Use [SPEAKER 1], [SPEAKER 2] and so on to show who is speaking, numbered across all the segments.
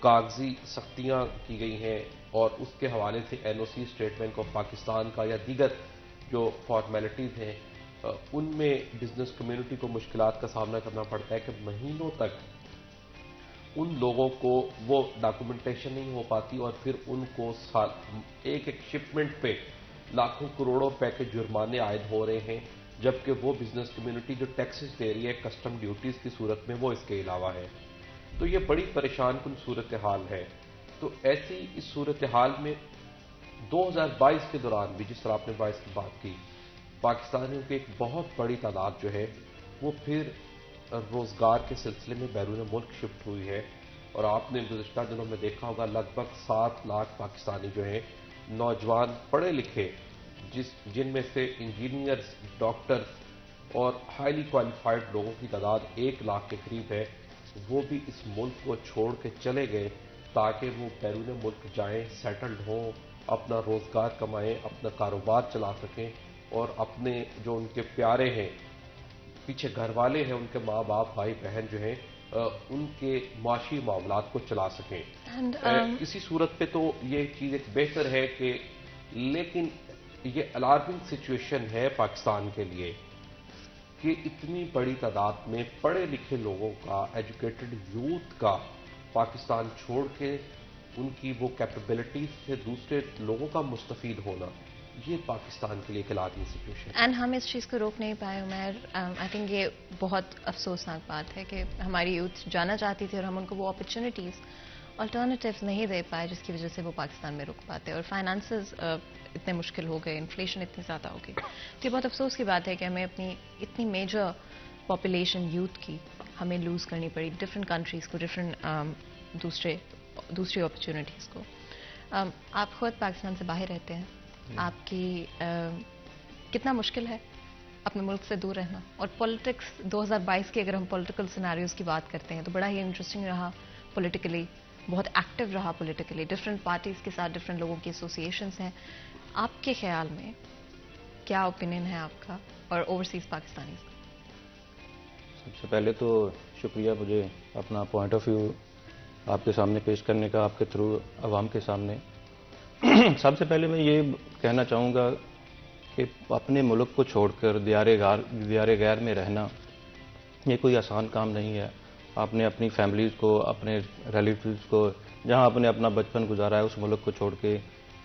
[SPEAKER 1] کاغذی سختیاں کی گئی ہیں اور اس کے حوالے سے NOC state bank of Pakistan کا یا دیگر جو فارمیلٹیز ہیں ان میں بزنس کمیونٹی کو مشکلات کا سامنا کرنا پڑتا ہے کہ مہینوں تک ان لوگوں کو وہ ڈاکومنٹیشن نہیں ہو پاتی اور پھر ان کو ایک شپمنٹ پہ لاکھوں کروڑوں روپے کے جرمانے عائد ہو رہے ہیں، جبکہ وہ بزنس کمیونٹی جو ٹیکسز دے رہی ہے کسٹم ڈیوٹیز کی صورت میں وہ اس کے علاوہ ہے. تو یہ بڑی پریشان کن صورتحال ہے. تو ایسی اس صورتحال میں 2022 کے دوران بھی، جس طرح آپ نے 22 کی بات کی، پاکستانیوں کی ایک بہت بڑی تعداد جو ہے وہ پھر روزگار کے سلسلے میں بیرون ملک شفٹ ہوئی ہے. اور آپ نے گزشتہ دنوں میں دیکھا ہوگا لگ بھگ 7 لاکھ پاکستانی جو ہیں نوجوان پڑھے لکھے، جن میں سے انجینئرز، ڈاکٹرز اور ہائیلی کوالیفائڈ لوگوں کی تعداد 1 لاکھ کے قریب ہے، وہ بھی اس ملک کو چھوڑ کے چلے گئے تاکہ وہ بیرون ملک جائیں، سیٹلڈ ہوں، اپنا روزگار کمائیں، اپنا کاروبار چلا سکیں اور اپنے جو ان کے پیارے ہیں، پیچھے گھر والے ہیں، ان کے ماں باپ، بھائی بہن جو ہیں، ان کے معاشی معاملات کو چلا سکیں. کسی صورت پہ تو یہ چیز ایک بہتر ہے کہ، لیکن یہ الارمنگ سچویشن ہے پاکستان کے لیے کہ اتنی بڑی تعداد میں پڑھے لکھے لوگوں کا، ایجوکیٹڈ یوتھ کا پاکستان چھوڑ کے ان کی وہ کیپیبلٹیز سے دوسرے لوگوں کا مستفید ہونا، یہ پاکستان کے لیے ایک الارمنگ سچویشن ہے.
[SPEAKER 2] اینڈ ہم اس چیز کو روک نہیں پائے عمیر. آئی تھنک یہ بہت افسوسناک بات ہے کہ ہماری یوتھ جانا چاہتی تھی اور ہم ان کو وہ اپرچونیٹیز، آلٹرنیٹیوز نہیں دے پائے جس کی وجہ سے وہ پاکستان میں رک پاتے، اور فائنانسز اتنے مشکل ہو گئے، انفلیشن اتنی زیادہ ہو گئی. تو یہ بہت افسوس کی بات ہے کہ ہمیں اپنی اتنی میجر پاپولیشن یوتھ کی ہمیں لوز کرنی پڑی ڈفرینٹ کنٹریز کو، ڈفرینٹ دوسری اپرچونیٹیز کو. آپ خود پاکستان سے باہر رہتے ہیں، آپ کی کتنا مشکل ہے اپنے ملک سے دور رہنا؟ اور پولیٹکس 2022 کی اگر ہم پولیٹیکل سیناریوز کی بات کرتے ہیں تو بڑا ہی انٹرسٹنگ رہا پولیٹیکلی، بہت ایکٹیو رہا پولیٹیکلی، ڈفرینٹ پارٹیز کے ساتھ ڈفرینٹ لوگوں کی ایسوسیشنز ہیں. آپ کے خیال میں کیا اوپینین ہے آپ کا اور اوورسیز پاکستانیز کا؟
[SPEAKER 3] سب سے پہلے تو شکریہ مجھے اپنا پوائنٹ آف ویو آپ کے سامنے پیش کرنے کا، آپ کے تھرو عوام کے سامنے. سب سے پہلے میں یہ کہنا چاہوں گا کہ اپنے ملک کو چھوڑ کر دیار غیر میں رہنا یہ کوئی آسان کام نہیں ہے. آپ نے اپنی فیملیز کو، اپنے ریلیٹیوز کو، جہاں آپ نے اپنا بچپن گزارا ہے اس ملک کو چھوڑ کے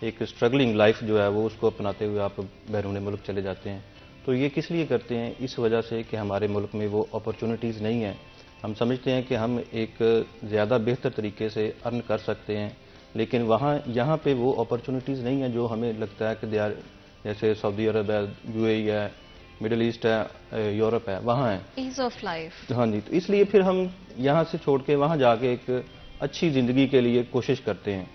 [SPEAKER 3] ایک اسٹرگلنگ لائف جو ہے وہ اس کو اپناتے ہوئے آپ بیرون ملک چلے جاتے ہیں. تو یہ کس لیے کرتے ہیں؟ اس وجہ سے کہ ہمارے ملک میں وہ اپرچونٹیز نہیں ہیں. ہم سمجھتے ہیں کہ ہم ایک زیادہ بہتر طریقے سے ارن کر سکتے ہیں، لیکن یہاں پہ وہ اپرچونٹیز نہیں ہیں جو ہمیں لگتا ہے کہ جیسے سعودی عرب ہے، UAE ہے، مڈل ایسٹ ہے، یورپ ہے، وہاں ہے
[SPEAKER 2] ایز آف لائف.
[SPEAKER 3] ہاں جی. تو اس لیے پھر ہم یہاں سے چھوڑ کے وہاں جا کے ایک اچھی زندگی کے لیے کوشش کرتے ہیں،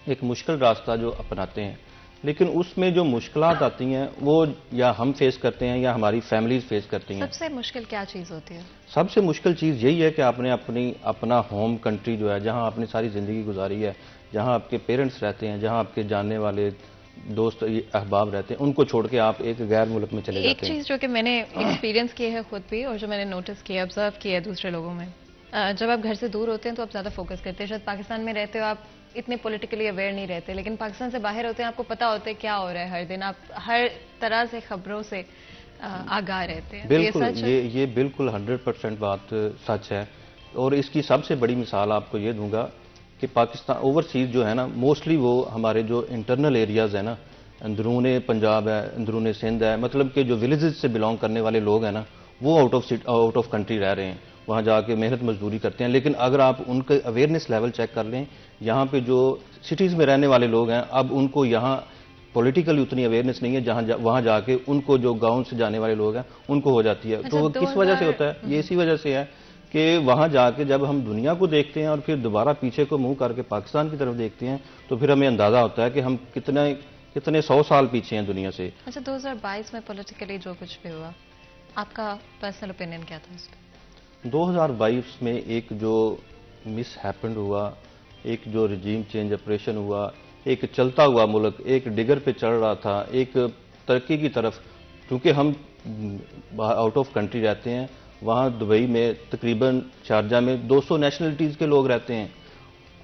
[SPEAKER 3] ایک مشکل راستہ جو اپناتے ہیں. لیکن اس میں جو مشکلات آتی ہیں وہ یا ہم فیس کرتے ہیں یا ہماری فیملیز فیس کرتی ہیں.
[SPEAKER 2] سب سے مشکل کیا چیز ہوتی ہے؟
[SPEAKER 3] سب سے مشکل چیز یہی ہے کہ آپ نے اپنا ہوم کنٹری جو ہے، جہاں آپ نے ساری زندگی گزاری ہے، جہاں آپ کے پیرنٹس رہتے ہیں، جہاں آپ کے جاننے والے دوست احباب رہتے ہیں، ان کو چھوڑ کے آپ ایک غیر ملک میں چلے جاتے ہیں.
[SPEAKER 2] ایک چیز جو کہ میں نے ایکسپیرینس کی ہے خود بھی، اور جو میں نے نوٹس کیا، آبزرو کیا ہے دوسرے لوگوں میں، جب آپ گھر سے دور ہوتے ہیں تو آپ زیادہ فوکس کرتے ہیں. شاید پاکستان میں رہتے ہو آپ اتنے پولیٹیکلی اویئر نہیں رہتے، لیکن پاکستان سے باہر ہوتے ہیں آپ کو پتا ہوتا ہے کیا ہو رہا ہے ہر دن، آپ ہر طرح سے خبروں سے آگاہ رہتے ہیں.
[SPEAKER 3] بالکل، یہ بالکل 100% بات سچ ہے. اور اس کی سب سے بڑی مثال آپ کو یہ دوں گا کہ پاکستان اوورسیز جو ہے نا، موسٹلی وہ ہمارے جو انٹرنل ایریاز ہیں نا، اندرون پنجاب ہے، اندرون سندھ ہے، مطلب کہ جو ولیجز سے بلانگ کرنے والے لوگ ہیں نا، وہ آؤٹ آف کنٹری رہ رہے ہیں، وہاں جا کے محنت مزدوری کرتے ہیں. لیکن اگر آپ ان کے اویئرنیس لیول چیک کر لیں، یہاں پہ جو سٹیز میں رہنے والے لوگ ہیں، اب ان کو یہاں پولیٹیکلی اتنی اویئرنیس نہیں ہے وہاں جا کے ان کو جو گاؤں سے جانے والے لوگ ہیں ان کو ہو جاتی ہے. تو وہ کس وجہ سے ہوتا ہے؟ یہ اسی وجہ سے ہے کہ وہاں جا کے جب ہم دنیا کو دیکھتے ہیں اور پھر دوبارہ پیچھے کو منہ کر کے پاکستان کی طرف دیکھتے ہیں تو پھر ہمیں اندازہ ہوتا ہے کہ ہم کتنے 100 سال پیچھے ہیں دنیا سے.
[SPEAKER 2] اچھا، 2022 میں پولیٹیکلی جو کچھ بھی ہوا، آپ کا پرسنل اوپینین کیا تھا اس پہ؟
[SPEAKER 3] 2022 میں ایک جو مس ہیپنڈ ہوا، ایک جو رجیم چینج آپریشن ہوا، ایک چلتا ہوا ملک ایک ڈگر پہ چڑھ رہا تھا ایک ترقی کی طرف، کیونکہ ہم آؤٹ آف کنٹری رہتے ہیں. وہاں دبئی میں تقریباً شارجہ میں 200 نیشنلٹیز کے لوگ رہتے ہیں.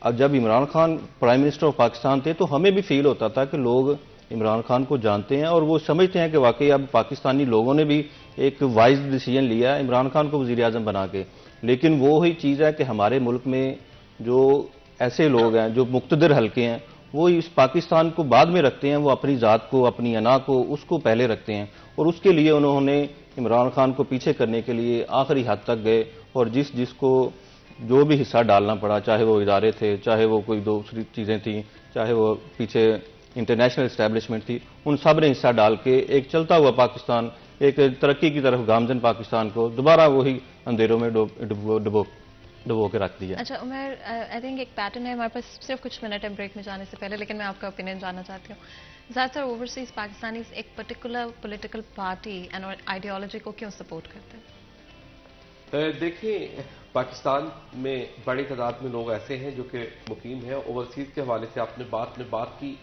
[SPEAKER 3] اب جب Imran Khan prime minister of Pakistan تھے تو ہمیں بھی فیل ہوتا تھا کہ لوگ عمران خان کو جانتے ہیں اور وہ سمجھتے ہیں کہ واقعی اب پاکستانی لوگوں نے بھی ایک وائز ڈیسیجن لیا ہے عمران خان کو وزیر اعظم بنا کے. لیکن وہی چیز ہے کہ ہمارے ملک میں جو ایسے لوگ ہیں جو مقتدر حلقے ہیں وہ اس پاکستان کو بعد میں رکھتے ہیں, وہ اپنی ذات کو, اپنی انا کو, اس کو پہلے رکھتے ہیں, اور اس کے لیے انہوں نے عمران خان کو پیچھے کرنے کے لیے آخری حد تک گئے, اور جس کو جو بھی حصہ ڈالنا پڑا, چاہے وہ ادارے تھے, چاہے وہ کوئی دوسری چیزیں تھیں, چاہے وہ پیچھے انٹرنیشنل اسٹیبلشمنٹ تھی, ان سب نے حصہ ڈال کے ایک چلتا ہوا پاکستان, ایک ترقی کی طرف گامزن پاکستان کو دوبارہ وہی اندھیروں میں ڈبو کے رکھ دیا.
[SPEAKER 2] اچھا عمر, آئی تھنک ایک پیٹرن ہے ہمارے پاس, صرف کچھ منٹ ہے بریک میں جانے سے پہلے, لیکن میں آپ کا اوپینین جاننا چاہتی ہوں. زیادہ تر اوورسیز پاکستانیز ایک particular political party and ideology کو کیوں سپورٹ کرتے ہیں؟
[SPEAKER 1] دیکھیں, پاکستان میں بڑی تعداد میں لوگ ایسے ہیں جو کہ مقیم ہیں. اوورسیز کے حوالے سے آپ نے بات کی,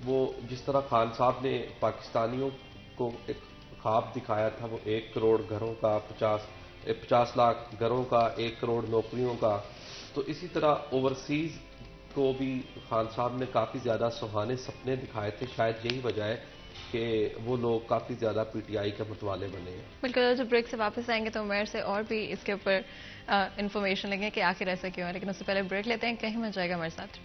[SPEAKER 1] وہ جس طرح خان صاحب نے پاکستانیوں کو ایک خواب دکھایا تھا, وہ 1 کروڑ گھروں کا, 50 لاکھ گھروں کا, 1 کروڑ نوکریوں کا, تو اسی طرح اوورسیز کو بھی خان صاحب نے کافی زیادہ سہانے سپنے دکھائے تھے. شاید یہی وجہ ہے کہ وہ لوگ کافی زیادہ پی ٹی آئی کے متوالے بنے ہیں.
[SPEAKER 2] بالکل, جب بریک سے واپس آئیں گے تو عمر سے اور بھی اس کے اوپر انفارمیشن لیں گے کہ آخر ایسا کیوں ہے, لیکن اس سے پہلے بریک لیتے ہیں. کہیں مت جائے گا ہمارے ساتھ.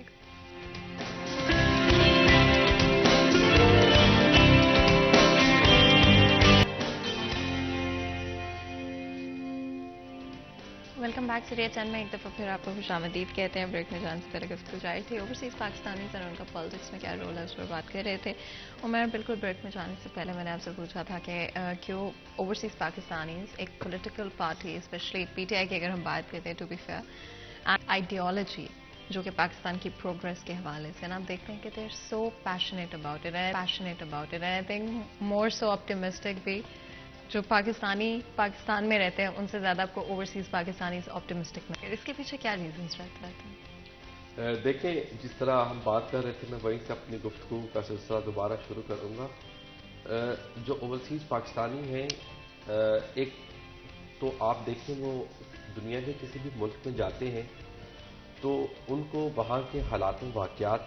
[SPEAKER 2] Welcome back. سیریہ چند میں ایک دفعہ پھر آپ کو خوش آمدید کہتے ہیں. بریک میں جان سے پہلے گفتگو جاری تھی اوورسیز پاکستانیز اور ان کا پالیٹکس میں کیا رول ہے, اس پر بات کر رہے تھے. اور میں بالکل بریک میں جانے سے پہلے میں نے آپ سے پوچھا تھا کہ کیوں اوورسیز پاکستانیز ایک political party, specially P T I کی اگر ہم بات کرتے ہیں, ٹو بی فیئر, آئیڈیالوجی جو کہ پاکستان کی پروگرس کے حوالے سے, آپ دیکھتے ہیں کہ they are so passionate about it, I think more so optimistic بھی. جو پاکستان میں رہتے ہیں ان سے زیادہ آپ کو اوورسیز پاکستانی آپٹیمسٹک میں, اس کے پیچھے کیا ریزنس رہتے ہیں؟
[SPEAKER 1] دیکھیں, جس طرح ہم بات کر رہے تھے, میں وہیں سے اپنی گفتگو کا سلسلہ دوبارہ شروع کروں گا. جو اوورسیز پاکستانی ہیں, ایک تو آپ دیکھیں وہ دنیا کے کسی بھی ملک میں جاتے ہیں تو ان کو وہاں کے حالات و واقعات,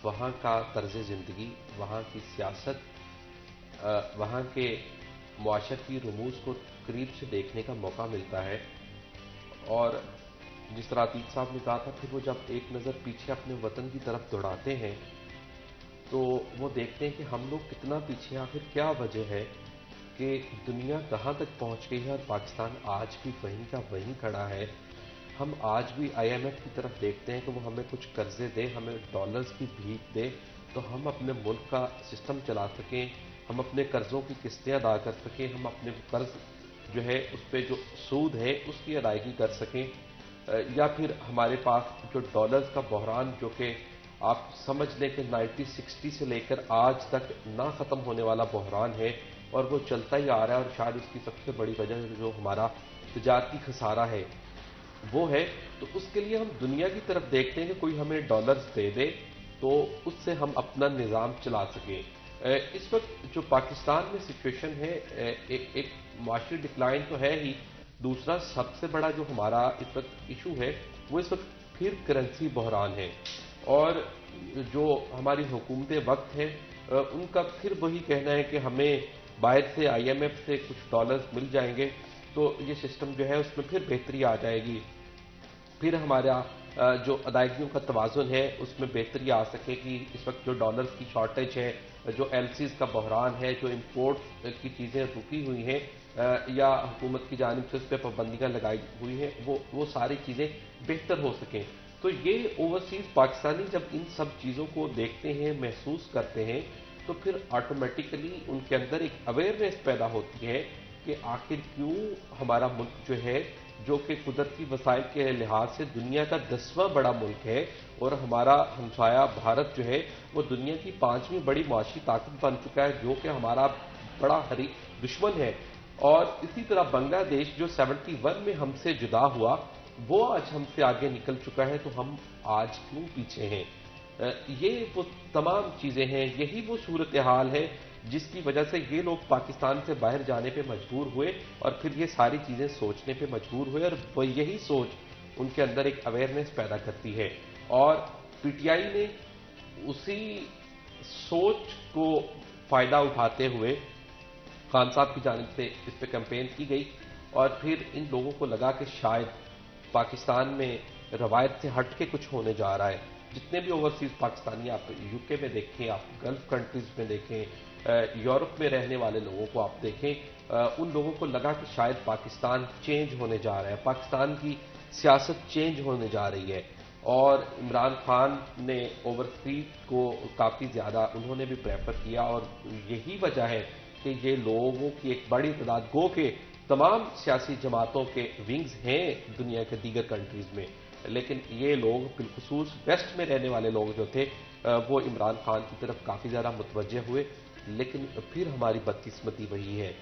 [SPEAKER 1] وہاں کا طرز زندگی, وہاں کی سیاست, وہاں کے معاشرتی رموز کو قریب سے دیکھنے کا موقع ملتا ہے. اور جس طرح عتیق صاحب نے کہا تھا, پھر وہ جب ایک نظر پیچھے اپنے وطن کی طرف دوڑاتے ہیں تو وہ دیکھتے ہیں کہ ہم لوگ کتنا پیچھے, آخر کیا وجہ ہے کہ دنیا کہاں تک پہنچ گئی ہے اور پاکستان آج بھی وہیں کا وہیں کھڑا ہے. ہم آج بھی IMF کی طرف دیکھتے ہیں کہ وہ ہمیں کچھ قرضے دے, ہمیں ڈالرز کی بھیک دے تو ہم اپنے ملک کا سسٹم چلا سکیں, ہم اپنے قرضوں کی قسطیں ادا کر سکیں, ہم اپنے قرض جو ہے اس پہ جو سود ہے اس کی ادائیگی کر سکیں, یا پھر ہمارے پاس جو ڈالرز کا بحران جو کہ آپ سمجھ لیں کہ 1960 سے لے کر آج تک نہ ختم ہونے والا بحران ہے اور وہ چلتا ہی آ رہا ہے, اور شاید اس کی سب سے بڑی وجہ جو ہمارا تجارتی خسارہ ہے وہ ہے. تو اس کے لیے ہم دنیا کی طرف دیکھتے ہیں کہ کوئی ہمیں ڈالرز دے دے تو اس سے ہم اپنا نظام چلا سکیں. اس وقت جو پاکستان میں سچویشن ہے, ایک معاشی ڈکلائن تو ہے ہی, دوسرا سب سے بڑا جو ہمارا اس وقت ایشو ہے وہ اس وقت پھر کرنسی بحران ہے. اور جو ہماری حکومت وقت ہے ان کا پھر وہی کہنا ہے کہ ہمیں باہر سے IMF سے کچھ ڈالرز مل جائیں گے تو یہ سسٹم جو ہے اس میں پھر بہتری آ جائے گی, پھر ہمارا جو ادائیگیوں کا توازن ہے اس میں بہتری آ سکے گی. اس وقت جو ڈالرز کی شارٹیج ہے, جو LCs کا بحران ہے, جو امپورٹ کی چیزیں رکی ہوئی ہیں یا حکومت کی جانب سے اس پہ پابندیاں لگائی ہوئی ہیں, وہ ساری چیزیں بہتر ہو سکیں. تو یہ اوورسیز پاکستانی جب ان سب چیزوں کو دیکھتے ہیں, محسوس کرتے ہیں, تو پھر آٹومیٹیکلی ان کے اندر ایک اویئرنیس پیدا ہوتی ہے کہ آخر کیوں ہمارا ملک جو ہے, جو کہ قدرتی وسائل کے لحاظ سے دنیا کا 10واں بڑا ملک ہے, اور ہمارا ہمسایہ بھارت جو ہے وہ دنیا کی 5ویں بڑی معاشی طاقت بن چکا ہے, جو کہ ہمارا بڑا دشمن ہے. اور اسی طرح بنگلہ دیش جو 71 میں ہم سے جدا ہوا وہ آج ہم سے آگے نکل چکا ہے, تو ہم آج کیوں پیچھے ہیں؟ یہ وہ تمام چیزیں ہیں, یہی وہ صورتحال ہے جس کی وجہ سے یہ لوگ پاکستان سے باہر جانے پہ مجبور ہوئے اور پھر یہ ساری چیزیں سوچنے پہ مجبور ہوئے, اور وہ یہی سوچ ان کے اندر ایک اویئرنیس پیدا کرتی ہے. اور پی ٹی آئی نے اسی سوچ کو فائدہ اٹھاتے ہوئے خان صاحب کی جانب سے اس پہ کیمپین کی گئی، اور پھر ان لوگوں کو لگا کہ شاید پاکستان میں روایت سے ہٹ کے کچھ ہونے جا رہا ہے۔ جتنے بھی اوورسیز پاکستانی آپ یو کے میں دیکھیں، آپ گلف کنٹریز میں دیکھیں، یورپ میں رہنے والے لوگوں کو آپ دیکھیں، ان لوگوں کو لگا کہ شاید پاکستان چینج ہونے جا رہا ہے، پاکستان کی سیاست چینج ہونے جا رہی ہے، اور عمران خان نے اوورسیز کو کافی زیادہ انہوں نے بھی پریفر کیا، اور یہی وجہ ہے کہ یہ لوگوں کی ایک بڑی تعداد، گو کہ تمام سیاسی جماعتوں کے ونگز ہیں دنیا کے دیگر کنٹریز میں، لیکن یہ لوگ بالخصوص ویسٹ میں رہنے والے لوگ جو تھے وہ عمران خان کی طرف کافی زیادہ متوجہ ہوئے۔ لیکن پھر ہماری بدقسمتی وہی ہے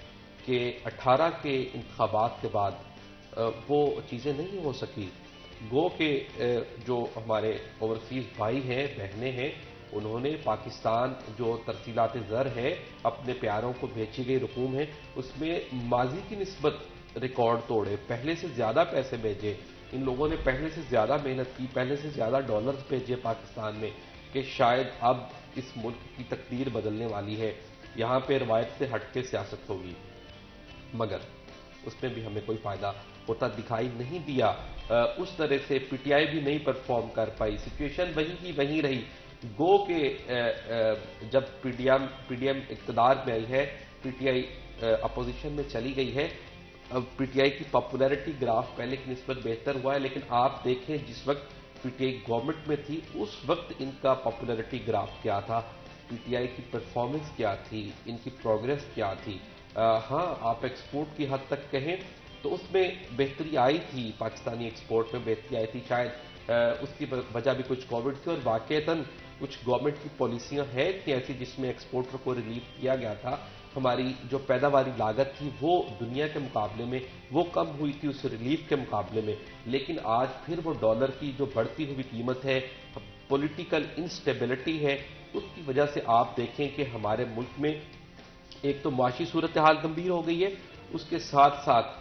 [SPEAKER 1] کہ 18 کے انتخابات کے بعد وہ چیزیں نہیں ہو سکی۔ گو کہ جو ہمارے اوورسیز بھائی ہیں، بہنیں ہیں، انہوں نے پاکستان جو ترسیلات زر ہے، اپنے پیاروں کو بیچی گئی رقوم ہے، اس میں ماضی کی نسبت ریکارڈ توڑے، پہلے سے زیادہ پیسے بھیجے، ان لوگوں نے پہلے سے زیادہ محنت کی، پہلے سے زیادہ ڈالرز بھیجے پاکستان میں، کہ شاید اب اس ملک کی تقدیر بدلنے والی ہے، یہاں پہ روایت سے ہٹ کے سیاست ہوگی، مگر اس میں بھی ہمیں کوئی فائدہ ہوتا دکھائی نہیں دیا۔ اس طرح سے پی ٹی آئی بھی نہیں پرفارم کر پائی، سچویشن وہی کی وہیں رہی۔ گو کہ جب پی ڈی ایم اقتدار میں آئی ہے، پی ٹی آئی اپوزیشن میں چلی گئی ہے، اب پی ٹی آئی کی پاپولیرٹی گراف پہلے کی نسبت بہتر ہوا ہے، لیکن آپ دیکھیں جس وقت پی ٹی آئی گورنمنٹ میں تھی اس وقت ان کا پاپولیرٹی گراف کیا تھا، پی ٹی آئی کی پرفارمنس کیا تھی، ان کی پروگریس کیا تھی۔ ہاں آپ ایکسپورٹ کی حد تک کہیں تو اس میں بہتری آئی تھی، پاکستانی ایکسپورٹ میں بہتری آئی تھی، شاید اس کی وجہ بھی کچھ کووڈ کی، اور واقعتاً کچھ گورنمنٹ کی پالیسیاں ہیں کہ ایسی جس میں ایکسپورٹر کو ریلیف کیا گیا تھا، ہماری جو پیداواری لاگت تھی وہ دنیا کے مقابلے میں وہ کم ہوئی تھی اس ریلیف کے مقابلے میں، لیکن آج پھر وہ ڈالر کی جو بڑھتی ہوئی قیمت ہے، پولیٹیکل انسٹیبلٹی ہے، اس کی وجہ سے آپ دیکھیں کہ ہمارے ملک میں ایک تو معاشی صورتحال گمبھیر ہو گئی ہے، اس کے ساتھ ساتھ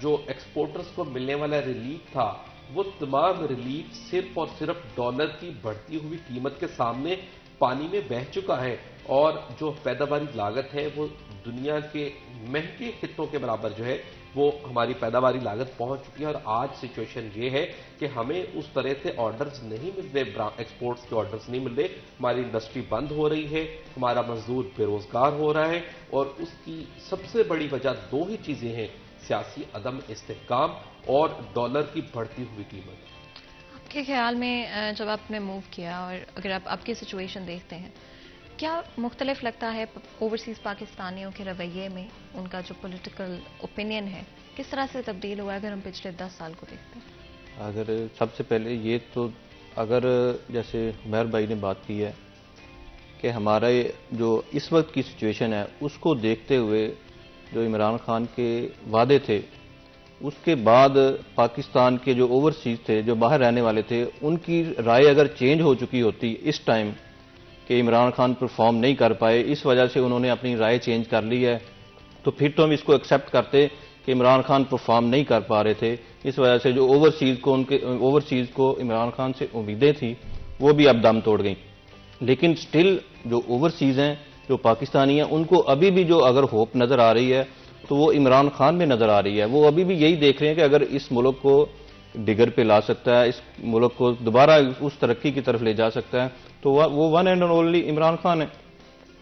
[SPEAKER 1] جو ایکسپورٹرز کو ملنے والا ریلیف تھا وہ تمام ریلیف صرف اور صرف ڈالر کی بڑھتی ہوئی قیمت کے سامنے پانی میں بہہ چکا ہے، اور جو پیداواری لاگت ہے وہ دنیا کے مہنگے خطوں کے برابر جو ہے وہ ہماری پیداواری لاگت پہنچ چکی ہے، اور آج سچویشن یہ ہے کہ ہمیں اس طرح سے آرڈرز نہیں مل رہے، ایکسپورٹس کے آرڈرز نہیں مل رہے، ہماری انڈسٹری بند ہو رہی ہے، ہمارا مزدور بے روزگار ہو رہا ہے، اور اس کی سب سے بڑی وجہ دو ہی چیزیں ہیں، سیاسی عدم استحکام اور ڈالر کی بڑھتی ہوئی قیمت۔
[SPEAKER 2] آپ کے خیال میں جب آپ نے موو کیا اور اگر آپ اب کی سچویشن دیکھتے ہیں، کیا مختلف لگتا ہے اوورسیز پاکستانیوں کے رویے میں، ان کا جو پولیٹیکل اوپینین ہے کس طرح سے تبدیل ہوا ہے اگر ہم پچھلے 10 سال کو دیکھتے ہیں؟
[SPEAKER 3] اگر سب سے پہلے یہ تو اگر جیسے عمیر بھائی نے بات کی ہے کہ ہمارا جو اس وقت کی سچویشن ہے اس کو دیکھتے ہوئے جو عمران خان کے وعدے تھے، اس کے بعد پاکستان کے جو اوورسیز تھے، جو باہر رہنے والے تھے، ان کی رائے اگر چینج ہو چکی ہوتی اس ٹائم کہ عمران خان پرفارم نہیں کر پائے، اس وجہ سے انہوں نے اپنی رائے چینج کر لی ہے، تو پھر تو ہم اس کو ایکسیپٹ کرتے کہ عمران خان پرفارم نہیں کر پا رہے تھے، اس وجہ سے جو اوورسیز کو عمران خان سے امیدیں تھیں وہ بھی اب دم توڑ گئیں۔ لیکن سٹل جو اوورسیز ہیں، جو پاکستانی ہیں، ان کو ابھی بھی جو اگر ہوپ نظر آ رہی ہے تو وہ عمران خان میں نظر آ رہی ہے۔ وہ ابھی بھی یہی دیکھ رہے ہیں کہ اگر اس ملک کو ڈگر پہ لا سکتا ہے، اس ملک کو دوبارہ اس ترقی کی طرف لے جا سکتا ہے تو وہ one and only Imran Khan ہے،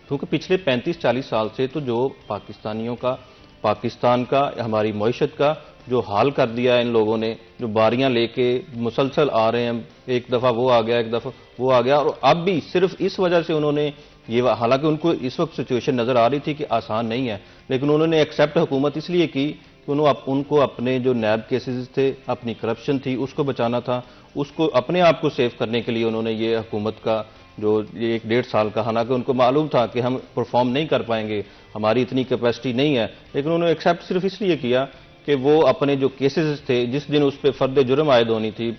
[SPEAKER 3] کیونکہ پچھلے 35-40 سال سے تو جو پاکستانیوں کا، پاکستان کا، ہماری معیشت کا جو حال کر دیا ہے ان لوگوں نے، جو باریاں لے کے مسلسل آ رہے ہیں، ایک دفعہ وہ آ گیا، ایک دفعہ وہ آ گیا، اور اب بھی صرف اس وجہ سے انہوں نے یہ، حالانکہ ان کو اس وقت سچویشن نظر آ رہی تھی کہ آسان نہیں ہے، لیکن انہوں نے ایکسیپٹ حکومت اس لیے کی کہ ان کو اپنے جو نیب کیسز تھے، اپنی کرپشن تھی، اس کو بچانا تھا، اس کو اپنے آپ کو سیو کرنے کے لیے انہوں نے یہ حکومت کا جو یہ 1.5 سال کا، حالانکہ ان کو معلوم تھا کہ ہم پرفارم نہیں کر پائیں گے، ہماری اتنی کیپیسٹی نہیں ہے، لیکن انہوں نے ایکسیپٹ صرف اس لیے کیا کہ وہ اپنے جو کیسز تھے، جس دن اس پہ فرد جرم عائد ہونی تھی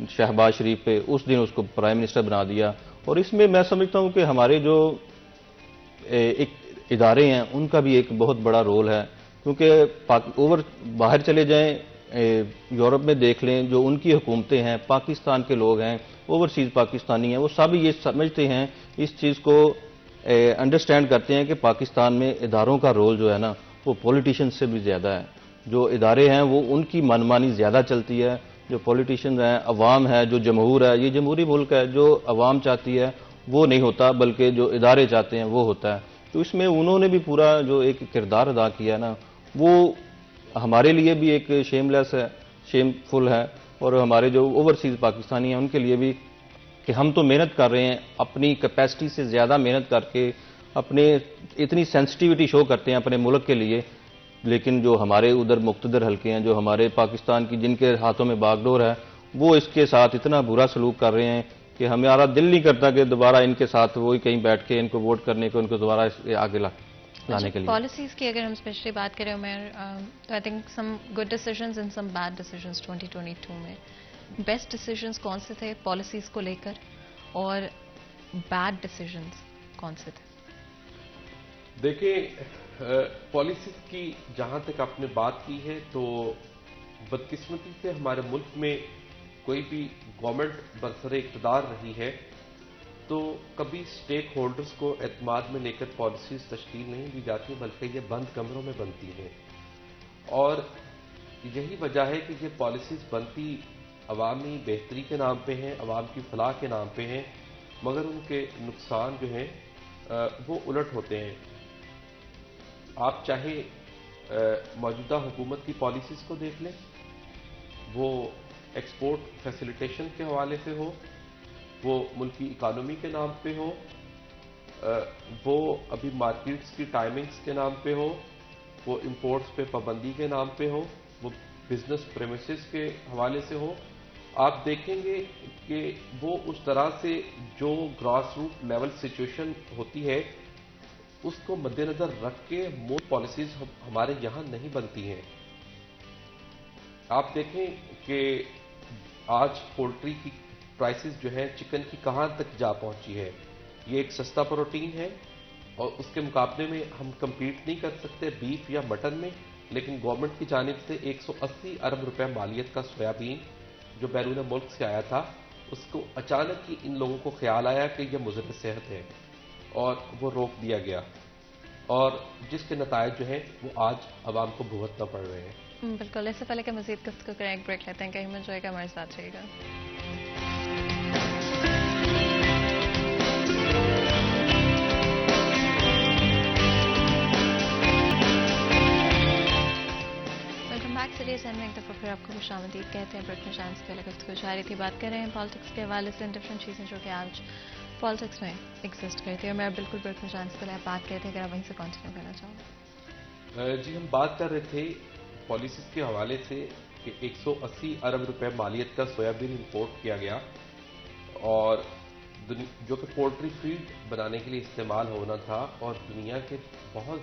[SPEAKER 3] شہباز شریف پہ، اس دن اس کو پرائم منسٹر بنا دیا۔ اور اس میں میں سمجھتا ہوں کہ ہمارے جو ایک ادارے ہیں ان کا بھی ایک بہت بڑا رول ہے، کیونکہ باہر چلے جائیں یورپ میں دیکھ لیں، جو ان کی حکومتیں ہیں، پاکستان کے لوگ ہیں، اوورسیز پاکستانی ہیں، وہ سب یہ سمجھتے ہیں، اس چیز کو انڈرسٹینڈ کرتے ہیں کہ پاکستان میں اداروں کا رول جو ہے نا وہ پولیٹیشین سے بھی زیادہ ہے. جو ادارے ہیں وہ ان کی منمانی زیادہ چلتی ہے. جو پولیٹیشین ہیں، عوام ہے، جو جمہور ہے، یہ جمہوری ملک ہے، جو عوام چاہتی ہے وہ نہیں ہوتا، بلکہ جو ادارے چاہتے ہیں وہ ہوتا ہے. تو اس میں انہوں نے بھی پورا جو ایک کردار ادا کیا نا، وہ ہمارے لیے بھی ایک شیم لیس ہے، شیم فل ہے، اور ہمارے جو اوورسیز پاکستانی ہیں ان کے لیے بھی، کہ ہم تو محنت کر رہے ہیں، اپنی کیپیسٹی سے زیادہ محنت کر کے اپنے اتنی سینسٹیوٹی شو کرتے ہیں اپنے ملک کے لیے، لیکن جو ہمارے ادھر مقتدر حلقے ہیں، جو ہمارے پاکستان کی جن کے ہاتھوں میں باغ ڈور ہے، وہ اس کے ساتھ اتنا برا سلوک کر رہے ہیں کہ ہمارا دل نہیں کرتا کہ دوبارہ ان کے ساتھ وہی کہیں بیٹھ کے ان کو ووٹ کرنے کو، ان کو دوبارہ آگے لانے کے لیے.
[SPEAKER 2] پالیسیز کی اگر ہم اسپیشلی بات کریں عمیر، تو I think some good decisions and some bad decisions 2022 میں. بیسٹ ڈیسیژنز کون سے تھے پالیسیز کو لے کر، اور بیڈ ڈیسیژنز کون سے تھے؟
[SPEAKER 1] دیکھیں، پالیسیز کی جہاں تک آپ نے بات کی ہے، تو بدقسمتی سے ہمارے ملک میں کوئی بھی گورنمنٹ برسر اقتدار رہی ہے تو کبھی اسٹیک ہولڈرز کو اعتماد میں لے کر پالیسیز تشکیل نہیں دی جاتی، بلکہ یہ بند کمروں میں بنتی ہیں. اور یہی وجہ ہے کہ یہ پالیسیز بنتی عوامی بہتری کے نام پہ ہیں، عوام کی فلاح کے نام پہ ہیں، مگر ان کے نقصان جو ہیں وہ الٹ ہوتے ہیں. آپ چاہے موجودہ حکومت کی پالیسیز کو دیکھ لیں، وہ ایکسپورٹ فیسیلیٹیشن کے حوالے سے ہو، وہ ملکی اکانومی کے نام پہ ہو، وہ ابھی مارکیٹس کی ٹائمنگز کے نام پہ ہو، وہ امپورٹس پہ پابندی کے نام پہ ہو، وہ بزنس پریمیسز کے حوالے سے ہو. آپ دیکھیں گے کہ وہ اس طرح سے جو گراس روٹ لیول سچویشن ہوتی ہے اس کو مد نظر رکھ کے مور پالیسیز ہمارے یہاں نہیں بنتی ہیں. آپ دیکھیں کہ آج پولٹری کی پرائسز جو ہے، چکن کی کہاں تک جا پہنچی ہے. یہ ایک سستا پروٹین ہے اور اس کے مقابلے میں ہم کمپیٹ نہیں کر سکتے بیف یا مٹن میں، لیکن گورنمنٹ کی جانب سے 180 ارب روپے مالیت کا سویابین جو بیرون ملک سے آیا تھا، اس کو اچانک ہی ان لوگوں کو خیال آیا کہ یہ مضر صحت ہے اور وہ روک دیا گیا، اور جس کے نتائج جو ہیں وہ آج عوام کو بھگتنا پڑ رہے ہیں.
[SPEAKER 2] بالکل. اس سے پہلے کہ مزید گفتگو کریں ایک بریک لیتے ہیں، کہیں میں جو ہے کہ ہمارے ساتھ رہے گا. Welcome back. سیریز اینڈ میں ایک دفعہ پھر آپ کو خوش آمدید کہتے ہیں. بریک میں شام سے پہلے گفتگو جاری تھی، بات کر رہے ہیں پالیٹکس کے حوالے سے ڈفرینٹ چیزیں جو کہ آج پالیٹکس میں ایگزسٹ کرتی ہے. اور میں بالکل بریک میں شام سے پہلے آپ بات کرتے ہیں، اگر آپ وہیں سے کنٹینیو کرنا چاہوں.
[SPEAKER 1] جی، ہم بات کر رہے تھے پالیسیز کے حوالے سے کہ 180 ارب روپے مالیت کا سویابین امپورٹ کیا گیا، اور جو کہ پولٹری فیڈ بنانے کے لیے استعمال ہونا تھا، اور دنیا کے بہت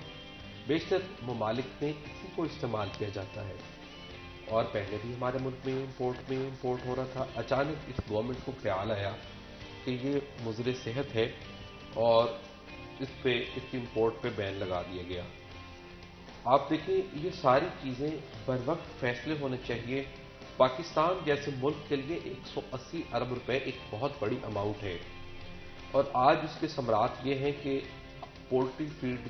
[SPEAKER 1] بیشتر ممالک میں اسی کو استعمال کیا جاتا ہے، اور پہلے بھی ہمارے ملک میں امپورٹ ہو رہا تھا. اچانک اس گورنمنٹ کو خیال آیا کہ یہ مضر صحت ہے اور اس کی امپورٹ پہ بین لگا دیا گیا. آپ دیکھیں، یہ ساری چیزیں بر وقت فیصلے ہونے چاہیے. پاکستان جیسے ملک کے لیے 180 ارب روپے ایک بہت بڑی اماؤنٹ ہے، اور آج اس کے ثمرات یہ ہیں کہ پولٹری فیڈ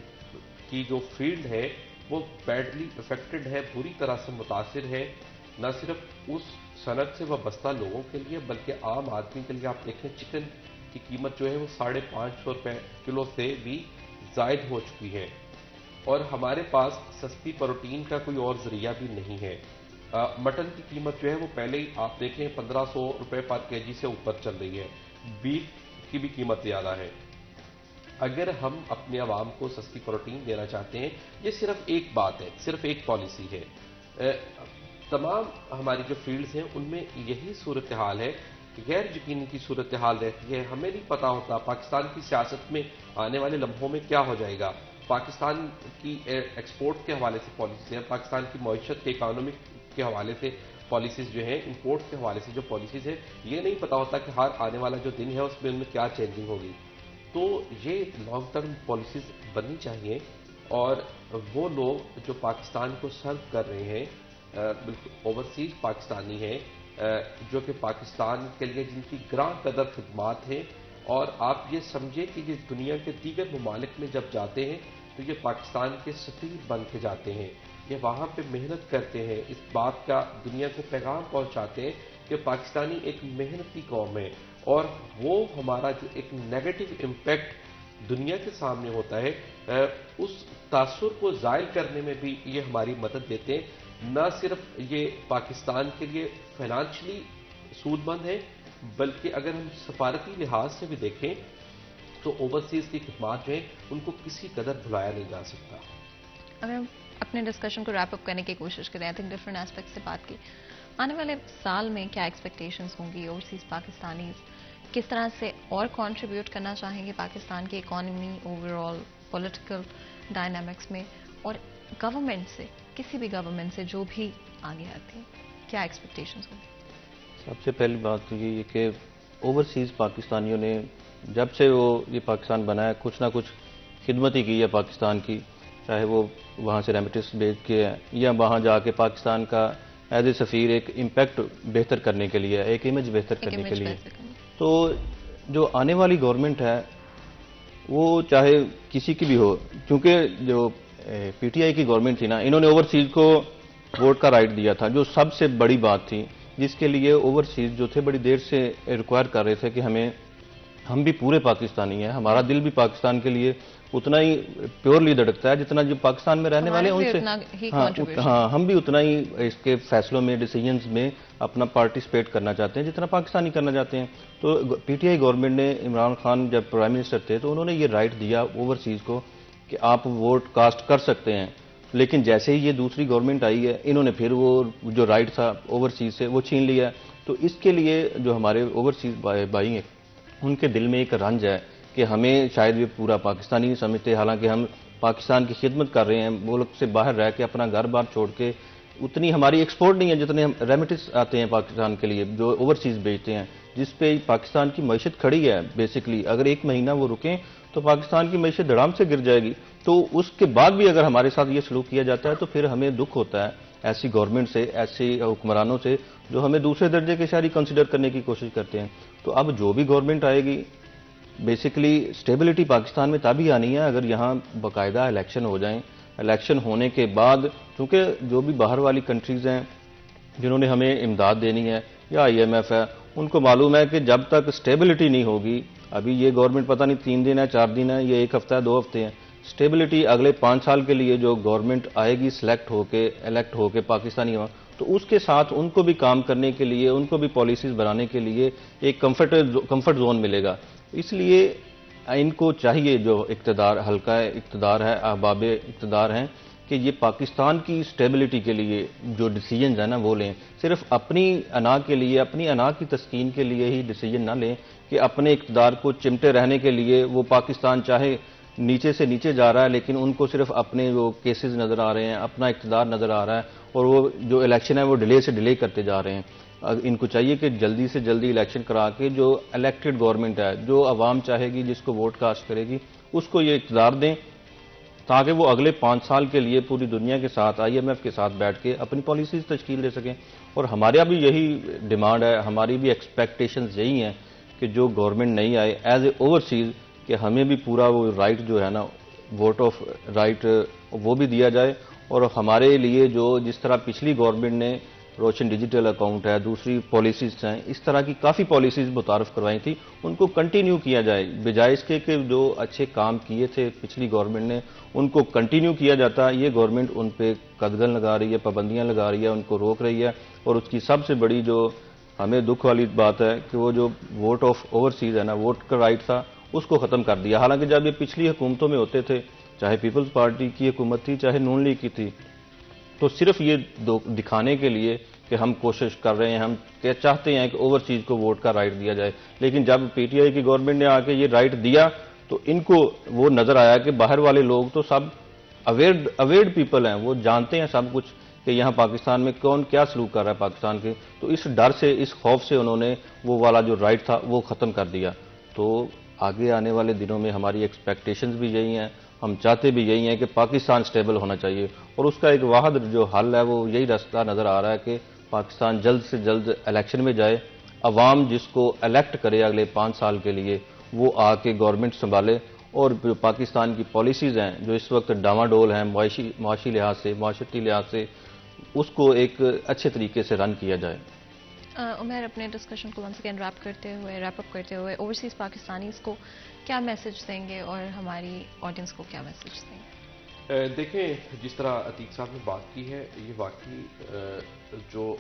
[SPEAKER 1] کی جو فیلڈ ہے وہ بیڈلی افیکٹڈ ہے، بری طرح سے متاثر ہے، نہ صرف اس صنعت سے وابستہ لوگوں کے لیے بلکہ عام آدمی کے لیے. آپ دیکھیں چکن کی قیمت جو ہے وہ 550 روپے کلو سے بھی زائد ہو چکی ہے، اور ہمارے پاس سستی پروٹین کا کوئی اور ذریعہ بھی نہیں ہے. مٹن کی قیمت جو ہے وہ پہلے ہی آپ دیکھیں 1500 روپے پر کے جی سے اوپر چل رہی ہے. بیف کی بھی قیمت زیادہ ہے. اگر ہم اپنے عوام کو سستی پروٹین دینا چاہتے ہیں، یہ صرف ایک بات ہے، صرف ایک پالیسی ہے. تمام ہماری جو فیلڈز ہیں ان میں یہی صورتحال ہے. غیر یقینی کی صورتحال رہتی ہے. ہمیں نہیں پتا ہوتا پاکستان کی سیاست میں آنے والے لمحوں میں کیا ہو جائے گا. پاکستان کی ایکسپورٹ کے حوالے سے پالیسیز ہیں، پاکستان کی معیشت کے اکانومک کے حوالے سے پالیسیز جو ہیں، امپورٹ کے حوالے سے جو پالیسیز ہیں، یہ نہیں پتا ہوتا کہ ہر آنے والا جو دن ہے اس میں ان میں کیا چینجنگ ہوگی. تو یہ لانگ ٹرم پالیسیز بننی چاہیے، اور وہ لوگ جو پاکستان کو سرو کر رہے ہیں بالکل اوورسیز پاکستانی ہیں جو کہ پاکستان کے لیے جن کی گراں قدر خدمات ہیں، اور آپ یہ سمجھیں کہ یہ دنیا کے دیگر ممالک میں جب جاتے ہیں تو یہ پاکستان کے سفیر بن کے جاتے ہیں، یہ وہاں پہ محنت کرتے ہیں، اس بات کا دنیا کو پیغام پہنچاتے ہیں کہ پاکستانی ایک محنتی قوم ہے، اور وہ ہمارا جو ایک نیگیٹو امپیکٹ دنیا کے سامنے ہوتا ہے اس تاثر کو زائل کرنے میں بھی یہ ہماری مدد دیتے ہیں۔ نہ صرف یہ پاکستان کے لیے فائنانشلی سود مند ہے، بلکہ اگر ہم سفارتی لحاظ سے بھی دیکھیں تو اوورسیز کی خدمات جو ہیں ان کو کسی قدر بھلایا نہیں جا سکتا۔
[SPEAKER 2] اگر ہم اپنے ڈسکشن کو ریپ اپ کرنے کی کوشش کریں، آئی تھنک ڈفرینٹ ایسپیکٹ سے بات کی، آنے والے سال میں کیا ایکسپیکٹیشنز ہوں گی؟ اوورسیز پاکستانیز کس طرح سے اور کنٹریبیوٹ کرنا چاہیں گے پاکستان کی economy, over all political dynamics میں، اور گورنمنٹ سے، کسی بھی گورنمنٹ سے جو بھی آگے آتی ہے، کیا ایکسپیکٹیشنز ہوں گی؟
[SPEAKER 3] سب سے پہلی بات تو یہ کہ اوورسیز پاکستانیوں نے جب سے وہ یہ پاکستان بنا ہے کچھ نہ کچھ خدمت ہی کی ہے پاکستان کی، چاہے وہ وہاں سے ریمیٹنس بھیج کے یا وہاں جا کے پاکستان کا ایز اے سفیر ایک امپیکٹ بہتر کرنے کے لیے، ایک امیج بہتر کرنے کے لیے۔ تو جو آنے والی گورنمنٹ ہے وہ چاہے کسی کی بھی ہو، کیونکہ جو پی ٹی آئی کی گورنمنٹ تھی نا، انہوں نے اوورسیز کو ووٹ کا رائٹ دیا تھا، جو سب سے بڑی بات تھی، جس کے لیے اوورسیز جو تھے بڑی دیر سے ریکوائر کر رہے تھے کہ ہم بھی پورے پاکستانی ہیں، ہمارا دل بھی پاکستان کے لیے اتنا ہی پیورلی دھڑکتا ہے جتنا جو پاکستان میں رہنے والے ہیں ان سے، ہاں ہم بھی اتنا ہی اس کے فیصلوں میں، ڈیسیجنز میں اپنا پارٹیسپیٹ کرنا چاہتے ہیں جتنا پاکستانی کرنا چاہتے ہیں۔ تو پی ٹی آئی گورنمنٹ نے، عمران خان جب پرائم منسٹر تھے تو انہوں نے یہ رائٹ دیا اوورسیز کو کہ آپ ووٹ کاسٹ کر سکتے ہیں، لیکن جیسے ہی یہ دوسری گورنمنٹ آئی ہے انہوں نے پھر وہ جو رائٹ تھا اوورسیز سے وہ چھین لیا ہے۔ تو اس کے لیے جو ہمارے اوورسیز بھائی ہیں ان کے دل میں ایک رنج ہے کہ ہمیں شاید یہ پورا پاکستانی نہیں سمجھتے، حالانکہ ہم پاکستان کی خدمت کر رہے ہیں، ملک سے باہر رہ کے اپنا گھر بار چھوڑ کے، اتنی ہماری ایکسپورٹ نہیں ہے جتنے ہم ریمیٹنس آتے ہیں پاکستان کے لیے جو اوورسیز بھیجتے ہیں، جس پہ پاکستان کی معیشت کھڑی ہے بیسکلی۔ اگر ایک مہینہ وہ رکیں تو پاکستان کی معیشت دھڑام سے گر جائے گی۔ تو اس کے بعد بھی اگر ہمارے ساتھ یہ سلوک کیا جاتا ہے تو پھر ہمیں دکھ ہوتا ہے ایسی گورنمنٹ سے، ایسی حکمرانوں سے جو ہمیں دوسرے درجے کے شہری کنسیڈر کرنے کی کوشش کرتے ہیں۔ تو اب جو بھی گورنمنٹ آئے گی بیسکلی اسٹیبلٹی پاکستان میں تبھی آنی ہے اگر یہاں باقاعدہ الیکشن ہو جائیں۔ الیکشن ہونے کے بعد، چونکہ جو بھی باہر والی کنٹریز ہیں جنہوں نے ہمیں امداد دینی ہے یا آئی ایم ایف ہے، ان کو معلوم ہے کہ جب تک اسٹیبلٹی نہیں ہوگی، ابھی یہ گورنمنٹ پتہ نہیں 3 دن ہے 4 دن ہے، یہ 1 ہفتہ ہے 2 ہفتے ہیں، اسٹیبلٹی اگلے 5 سال کے لیے جو گورنمنٹ آئے گی سلیکٹ ہو کے، الیکٹ ہو کے پاکستانی ہوا، تو اس کے ساتھ ان کو بھی کام کرنے کے لیے، ان کو بھی پالیسیز بنانے کے لیے ایک کمفرٹ زون ملے گا۔ اس لیے ان کو چاہیے جو اقتدار، حلقہ اقتدار ہے، احباب اقتدار ہیں، کہ یہ پاکستان کی اسٹیبلٹی کے لیے جو ڈیسیجنز ہیں نا وہ لیں، صرف اپنی انا کے لیے، اپنی انا کی تسکین کے لیے ہی ڈیسیجن نہ لیں کہ اپنے اقتدار کو چمٹے رہنے کے لیے وہ پاکستان چاہے نیچے سے نیچے جا رہا ہے لیکن ان کو صرف اپنے وہ کیسز نظر آ رہے ہیں، اپنا اقتدار نظر آ رہا ہے، اور وہ جو الیکشن ہے وہ ڈیلے سے ڈیلے کرتے جا رہے ہیں۔ ان کو چاہیے کہ جلدی سے جلدی الیکشن کرا کے جو الیکٹڈ گورنمنٹ ہے، جو عوام چاہے گی، جس کو ووٹ کاسٹ کرے گی، اس کو یہ اقتدار دیں تاکہ وہ اگلے 5 سال کے لیے پوری دنیا کے ساتھ، آئی ایم ایف کے ساتھ بیٹھ کے اپنی پالیسیز تشکیل دے سکیں۔ اور ہمارا بھی یہی ڈیمانڈ ہے، ہماری بھی ایکسپیکٹیشنز یہی ہیں کہ جو گورنمنٹ نہیں آئے ایز اے اوورسیز، کہ ہمیں بھی پورا وہ رائٹ جو ہے نا، ووٹ آف رائٹ، وہ بھی دیا جائے، اور ہمارے لیے جو جس طرح پچھلی گورنمنٹ نے روشن ڈیجیٹل اکاؤنٹ ہے، دوسری پالیسیز ہیں، اس طرح کی کافی پالیسیز متعارف کروائی تھی، ان کو کنٹینیو کیا جائے، بجائے اس کے کہ جو اچھے کام کیے تھے پچھلی گورنمنٹ نے ان کو کنٹینیو کیا جاتا۔ یہ گورنمنٹ ان پہ قدغن لگا رہی ہے، پابندیاں لگا رہی ہے، ان کو روک رہی ہے، اور اس کی سب سے بڑی جو ہمیں دکھ والی بات ہے کہ وہ جو ووٹ آف اوورسیز ہے نا، ووٹ کا رائٹ تھا، اس کو ختم کر دیا۔ حالانکہ جب یہ پچھلی حکومتوں میں ہوتے تھے، چاہے پیپلز پارٹی کی حکومت تھی، چاہے نون لیگ کی تھی، تو صرف یہ دکھانے کے لیے کہ ہم کوشش کر رہے ہیں، ہم چاہتے ہیں کہ اوورسیز کو ووٹ کا رائٹ دیا جائے، لیکن جب پی ٹی آئی کی گورنمنٹ نے آ کے یہ رائٹ دیا تو ان کو وہ نظر آیا کہ باہر والے لوگ تو سب اویئرڈ پیپل ہیں، وہ جانتے ہیں سب کچھ کہ یہاں پاکستان میں کون کیا سلوک کر رہا ہے پاکستان کے، تو اس ڈر سے، اس خوف سے انہوں نے وہ والا جو رائٹ تھا وہ ختم کر دیا۔ تو آگے آنے والے دنوں میں ہماری ایکسپیکٹیشنز بھی یہی ہیں، ہم چاہتے بھی یہی ہیں کہ پاکستان سٹیبل ہونا چاہیے، اور اس کا ایک واحد جو حل ہے وہ یہی راستہ نظر آ رہا ہے کہ پاکستان جلد سے جلد الیکشن میں جائے، عوام جس کو الیکٹ کرے اگلے 5 سال کے لیے وہ آ کے گورنمنٹ سنبھالے، اور جو پاکستان کی پالیسیز ہیں جو اس وقت ڈاواڈول ہیں معاشی لحاظ سے، معاشرتی لحاظ سے، اس کو ایک اچھے طریقے سے رن کیا جائے۔
[SPEAKER 2] عمیر، اپنے ڈسکشن کو ونس اگین ریپ اپ کرتے ہوئے اوورسیز پاکستانیز کو کیا میسج دیں گے اور ہماری آڈینس کو کیا میسج دیں گے؟
[SPEAKER 1] دیکھیں، جس طرح عتیق صاحب نے بات کی ہے، یہ واقعی جو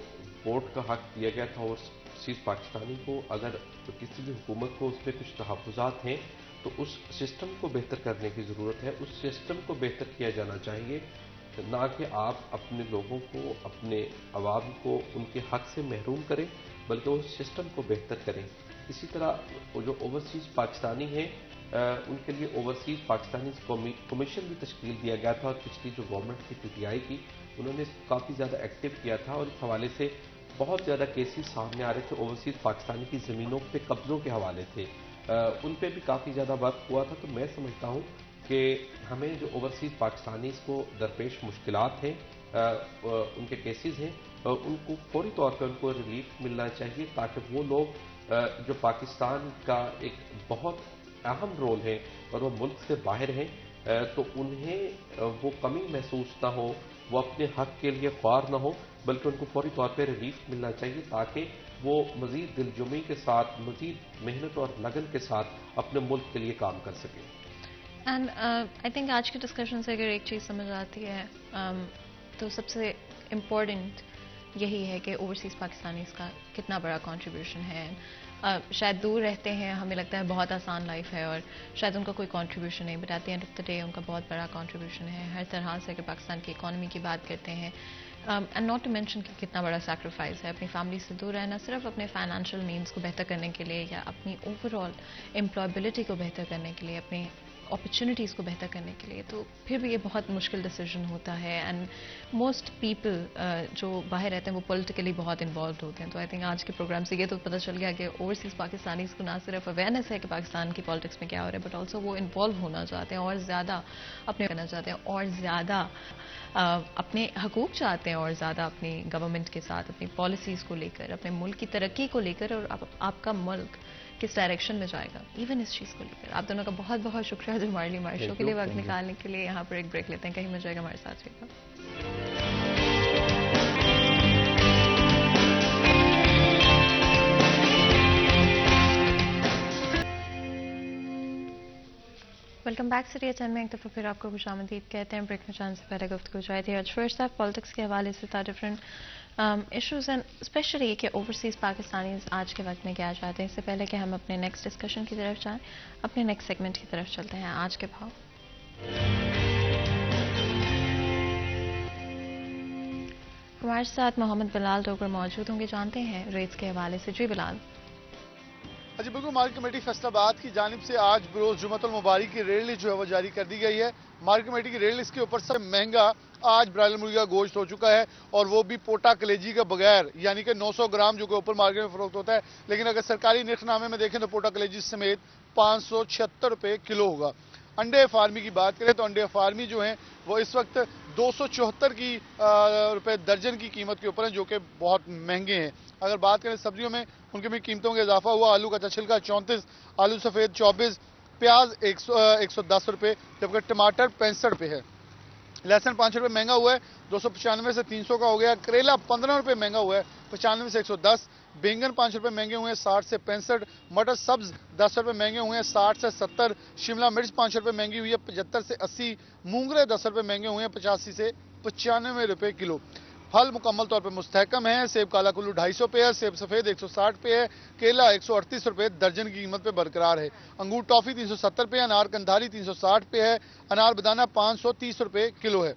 [SPEAKER 1] ووٹ کا حق دیا گیا تھا اوورسیز پاکستانی کو، اگر کسی بھی حکومت کو اس پہ کچھ تحفظات ہیں تو اس سسٹم کو بہتر کرنے کی ضرورت ہے، اس سسٹم کو بہتر کیا جانا چاہیے، نہ کہ آپ اپنے لوگوں کو، اپنے عوام کو ان کے حق سے محروم کریں، بلکہ اس سسٹم کو بہتر کریں۔ اسی طرح وہ جو اوورسیز پاکستانی ہیں ان کے لیے اوورسیز پاکستانی کمیشن بھی تشکیل دیا گیا تھا، اور پچھلی جو گورنمنٹ کی PTI کی انہوں نے کافی زیادہ ایکٹیو کیا تھا، اور اس حوالے سے بہت زیادہ کیسز سامنے آ رہے تھے، اوورسیز پاکستانی کی زمینوں پہ قبضوں کے حوالے تھے، ان پہ بھی کافی زیادہ ورک ہوا تھا۔ تو میں سمجھتا ہوں کہ ہمیں جو اوورسیز پاکستانیز کو درپیش مشکلات ہیں، ان کے کیسز ہیں، ان کو فوری طور پہ ان کو ریلیف ملنا چاہیے، تاکہ وہ لوگ جو پاکستان کا ایک بہت اہم رول ہے اور وہ ملک سے باہر ہیں، تو انہیں وہ کمی محسوس نہ ہو، وہ اپنے حق کے لیے خوار نہ ہو، بلکہ ان کو فوری طور پہ ریلیف ملنا چاہیے، تاکہ وہ مزید دل جمعی کے ساتھ، مزید محنت اور لگن کے ساتھ اپنے ملک کے لیے کام کر سکیں۔
[SPEAKER 2] اینڈ آئی تھنک آج کی ڈسکشن سے اگر ایک چیز سمجھ آتی ہے تو سب سے امپورٹنٹ یہی ہے کہ اوورسیز پاکستانیز کا کتنا بڑا کنٹریبیوشن ہے۔ شاید دور رہتے ہیں، ہمیں لگتا ہے بہت آسان لائف ہے اور شاید ان کا کوئی کنٹریبیوشن نہیں، but at the end of the day ان کا بہت بڑا کنٹریبیوشن ہے ہر طرح سے۔ اگر پاکستان کی اکانومی کی بات کرتے ہیں، اینڈ ناٹ ٹو مینشن کہ کتنا بڑا سیکریفائس ہے اپنی فیملی سے دور رہنا، صرف اپنے فائنینشیل مینس کو بہتر کرنے کے لیے یا اپنی اوور آل امپلائبلٹی کو بہتر کرنے کے لیے، اپنے اپرچونیٹیز کو بہتر کرنے کے لیے، تو پھر بھی یہ بہت مشکل ڈیسیجن ہوتا ہے۔ اینڈ موسٹ پیپل جو باہر رہتے ہیں وہ پولیٹیکلی بہت انوالوڈ ہوتے ہیں۔ تو آئی تھنک آج کے پروگرام سے یہ تو پتہ چل گیا کہ اوورسیز پاکستانیز کو نہ صرف اویئرنیس ہے کہ پاکستان کی پالیٹکس میں کیا ہو رہا ہے، بٹ آلسو وہ انوالو ہونا چاہتے ہیں اور زیادہ اپنے کرنا چاہتے ہیں، اور زیادہ اپنے حقوق چاہتے ہیں، اور زیادہ اپنی گورنمنٹ کے ساتھ اپنی پالیسیز کو لے کر، اپنے ملک کی ترقی کو لے کر، اور آپ کا ملک کس ڈائریکشن میں جائے گا، ایون اس چیز کو لے کر۔ آپ دونوں کا بہت بہت شکریہ جو ہمارے لیے، ہمارے شو کے لیے وقت نکالنے کے لیے۔ یہاں پر ایک بریک لیتے ہیں، کہیں مل جائے گا ہمارے ساتھ رہے گا۔ ویلکم بیک سٹی ٹائم میں ایک دفعہ پھر آپ کو خوش آمدید کہتے ہیں۔ بریک میں جانے سے پہلے گفتگو جائے تھی آج فرسٹ ہاف پالیٹکس کے حوالے سے تھا، ڈفرینٹ ایشوز اینڈ اسپیشلی کہ اوورسیز پاکستانیز آج کے وقت میں کیا چاہتے ہیں۔ اس سے پہلے کہ ہم اپنے نیکسٹ ڈسکشن کی طرف جائیں، اپنے نیکسٹ سیگمنٹ کی طرف چلتے ہیں۔ آج کے بھاؤ ہمارے ساتھ محمد بلال ڈوگر موجود ہوں گے، جانتے ہیں ریٹس کے حوالے سے۔ جی بلال۔
[SPEAKER 4] جی بالکل، مارکیٹ کمیٹی فیصل آباد کی جانب سے آج بروز جمعۃ المبارک کی ریٹ لسٹ جو ہے وہ جاری کر دی گئی ہے۔ مارکیٹ کمیٹی کی ریٹ لسٹ کے اوپر سب سے مہنگا آج برائیلر مرغی کا گوشت ہو چکا ہے، اور وہ بھی پوٹا کلیجی کے بغیر، یعنی کہ 900 گرام جو کہ اوپر مارکیٹ میں فروخت ہوتا ہے، لیکن اگر سرکاری نرخ نامے میں دیکھیں تو پوٹا کلیجی سمیت 576 روپے کلو ہوگا۔ انڈے فارمی کی بات کریں تو انڈے فارمی جو ہیں وہ اس وقت 274 روپے درجن کی قیمت کے اوپر ہیں، جو کہ بہت مہنگے ہیں۔ اگر بات کریں سبزیوں میں، ان کے بھی قیمتوں کا اضافہ ہوا۔ آلو کا چھلکا 34، آلو سفید 24، پیاز 110 روپے، جبکہ ٹماٹر 65 روپے ہے۔ لہسن 5 روپے مہنگا ہوا ہے، 295 سے 300 کا ہو گیا۔ کریلا 15 روپے مہنگا ہوا ہے، 95 سے 110۔ بینگن 5 روپے مہنگے ہوئے ہیں، 60 سے 65۔ مٹر سبز 10 روپے مہنگے ہوئے ہیں، 60 سے 70۔ شملہ مرچ 5 روپے مہنگی ہوئی ہے، 75 سے 80۔ مونگرے 10 روپے مہنگے ہوئے ہیں، 85 سے 95 روپے کلو۔ پھل مکمل طور پر مستحکم ہیں۔ سیب کالا کلو 250 پہ ہے، سیب سفید 160 پہ ہے، کیلا 138 روپے درجن کی قیمت پہ برقرار ہے۔ انگور ٹافی 370 پہ ہے، انار کندھاری 360 پہ ہے، انار بدانہ 530 روپے کلو ہے۔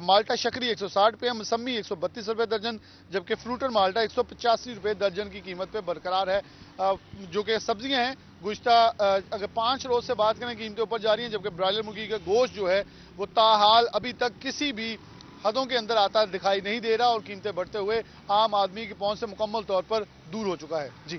[SPEAKER 4] مالٹا شکری 160 پہ ہے، مسمی 132 روپے درجن، جبکہ فروٹ اور مالٹا 185 روپے درجن کی قیمت پہ برقرار ہے۔ جو کہ سبزیاں ہیں گزشتہ اگر 5 روز سے بات کریں قیمتیں اوپر جا رہی ہیں، جبکہ برائیلر مرغی کا گوشت جو ہے وہ تاحال ابھی تک کسی بھی حدوں کے اندر آتا دکھائی نہیں دے رہا، اور قیمتیں بڑھتے ہوئے عام آدمی کی پہنچ سے مکمل طور پر دور ہو چکا ہے۔ جی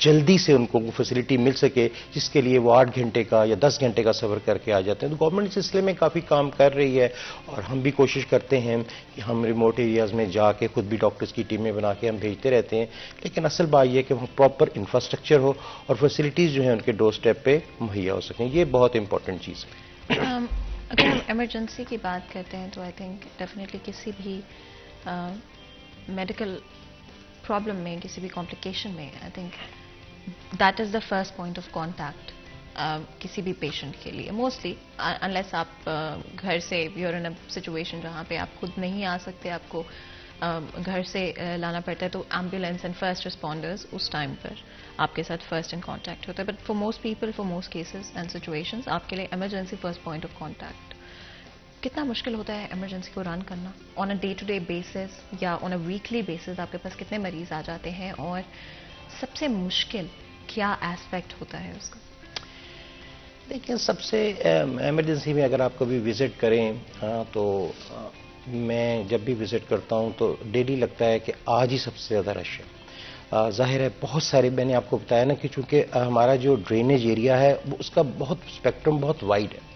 [SPEAKER 5] جلدی سے ان کو وہ فیسلٹی مل سکے جس کے لیے وہ 8 گھنٹے کا یا 10 گھنٹے کا سفر کر کے آ جاتے ہیں. تو گورنمنٹ اس سلسلے میں کافی کام کر رہی ہے اور ہم بھی کوشش کرتے ہیں کہ ہم ریموٹ ایریاز میں جا کے خود بھی ڈاکٹرز کی ٹیمیں بنا کے ہم بھیجتے رہتے ہیں. لیکن اصل بات یہ ہے کہ وہاں پراپر انفراسٹرکچر ہو اور فیسلٹیز جو ہیں ان کے ڈور اسٹیپ پہ مہیا ہو سکیں. یہ بہت امپورٹنٹ چیز ہے.
[SPEAKER 2] اگر ہم ایمرجنسی کی بات کرتے ہیں تو آئی تھنک ڈیفینیٹلی کسی بھی میڈیکل پرابلم میں, کسی بھی کمپلیکیشن میں, I think that is the first point of contact کسی بھی پیشنٹ کے لیے. موسٹلی انلیس آپ گھر سے you are in a situation جہاں پہ آپ خود نہیں آ سکتے, آپ کو گھر سے لانا پڑتا ہے, تو ایمبولینس اینڈ فرسٹ رسپونڈرز اس ٹائم پر آپ کے ساتھ فرسٹ ان کانٹیکٹ ہوتا ہے. But for most people, for most cases and situations, آپ کے لیے emergency first point of contact. کتنا مشکل ہوتا ہے ایمرجنسی کو رن کرنا on a day to day basis یا آن اے ویکلی بیسس؟ آپ کے پاس کتنے مریض آ جاتے ہیں اور سب سے مشکل کیا ایسپیکٹ ہوتا ہے اس کا؟
[SPEAKER 5] دیکھیں, سب سے ایمرجنسی میں اگر آپ کبھی وزٹ کریں تو میں جب بھی وزٹ کرتا ہوں تو ڈیلی لگتا ہے کہ آج ہی سب سے زیادہ رش ہے. ظاہر ہے بہت سارے, میں نے آپ کو بتایا نا کہ چونکہ ہمارا جو ڈرینیج ایریا ہے وہ اس کا بہت اسپیکٹرم بہت وائڈ ہے,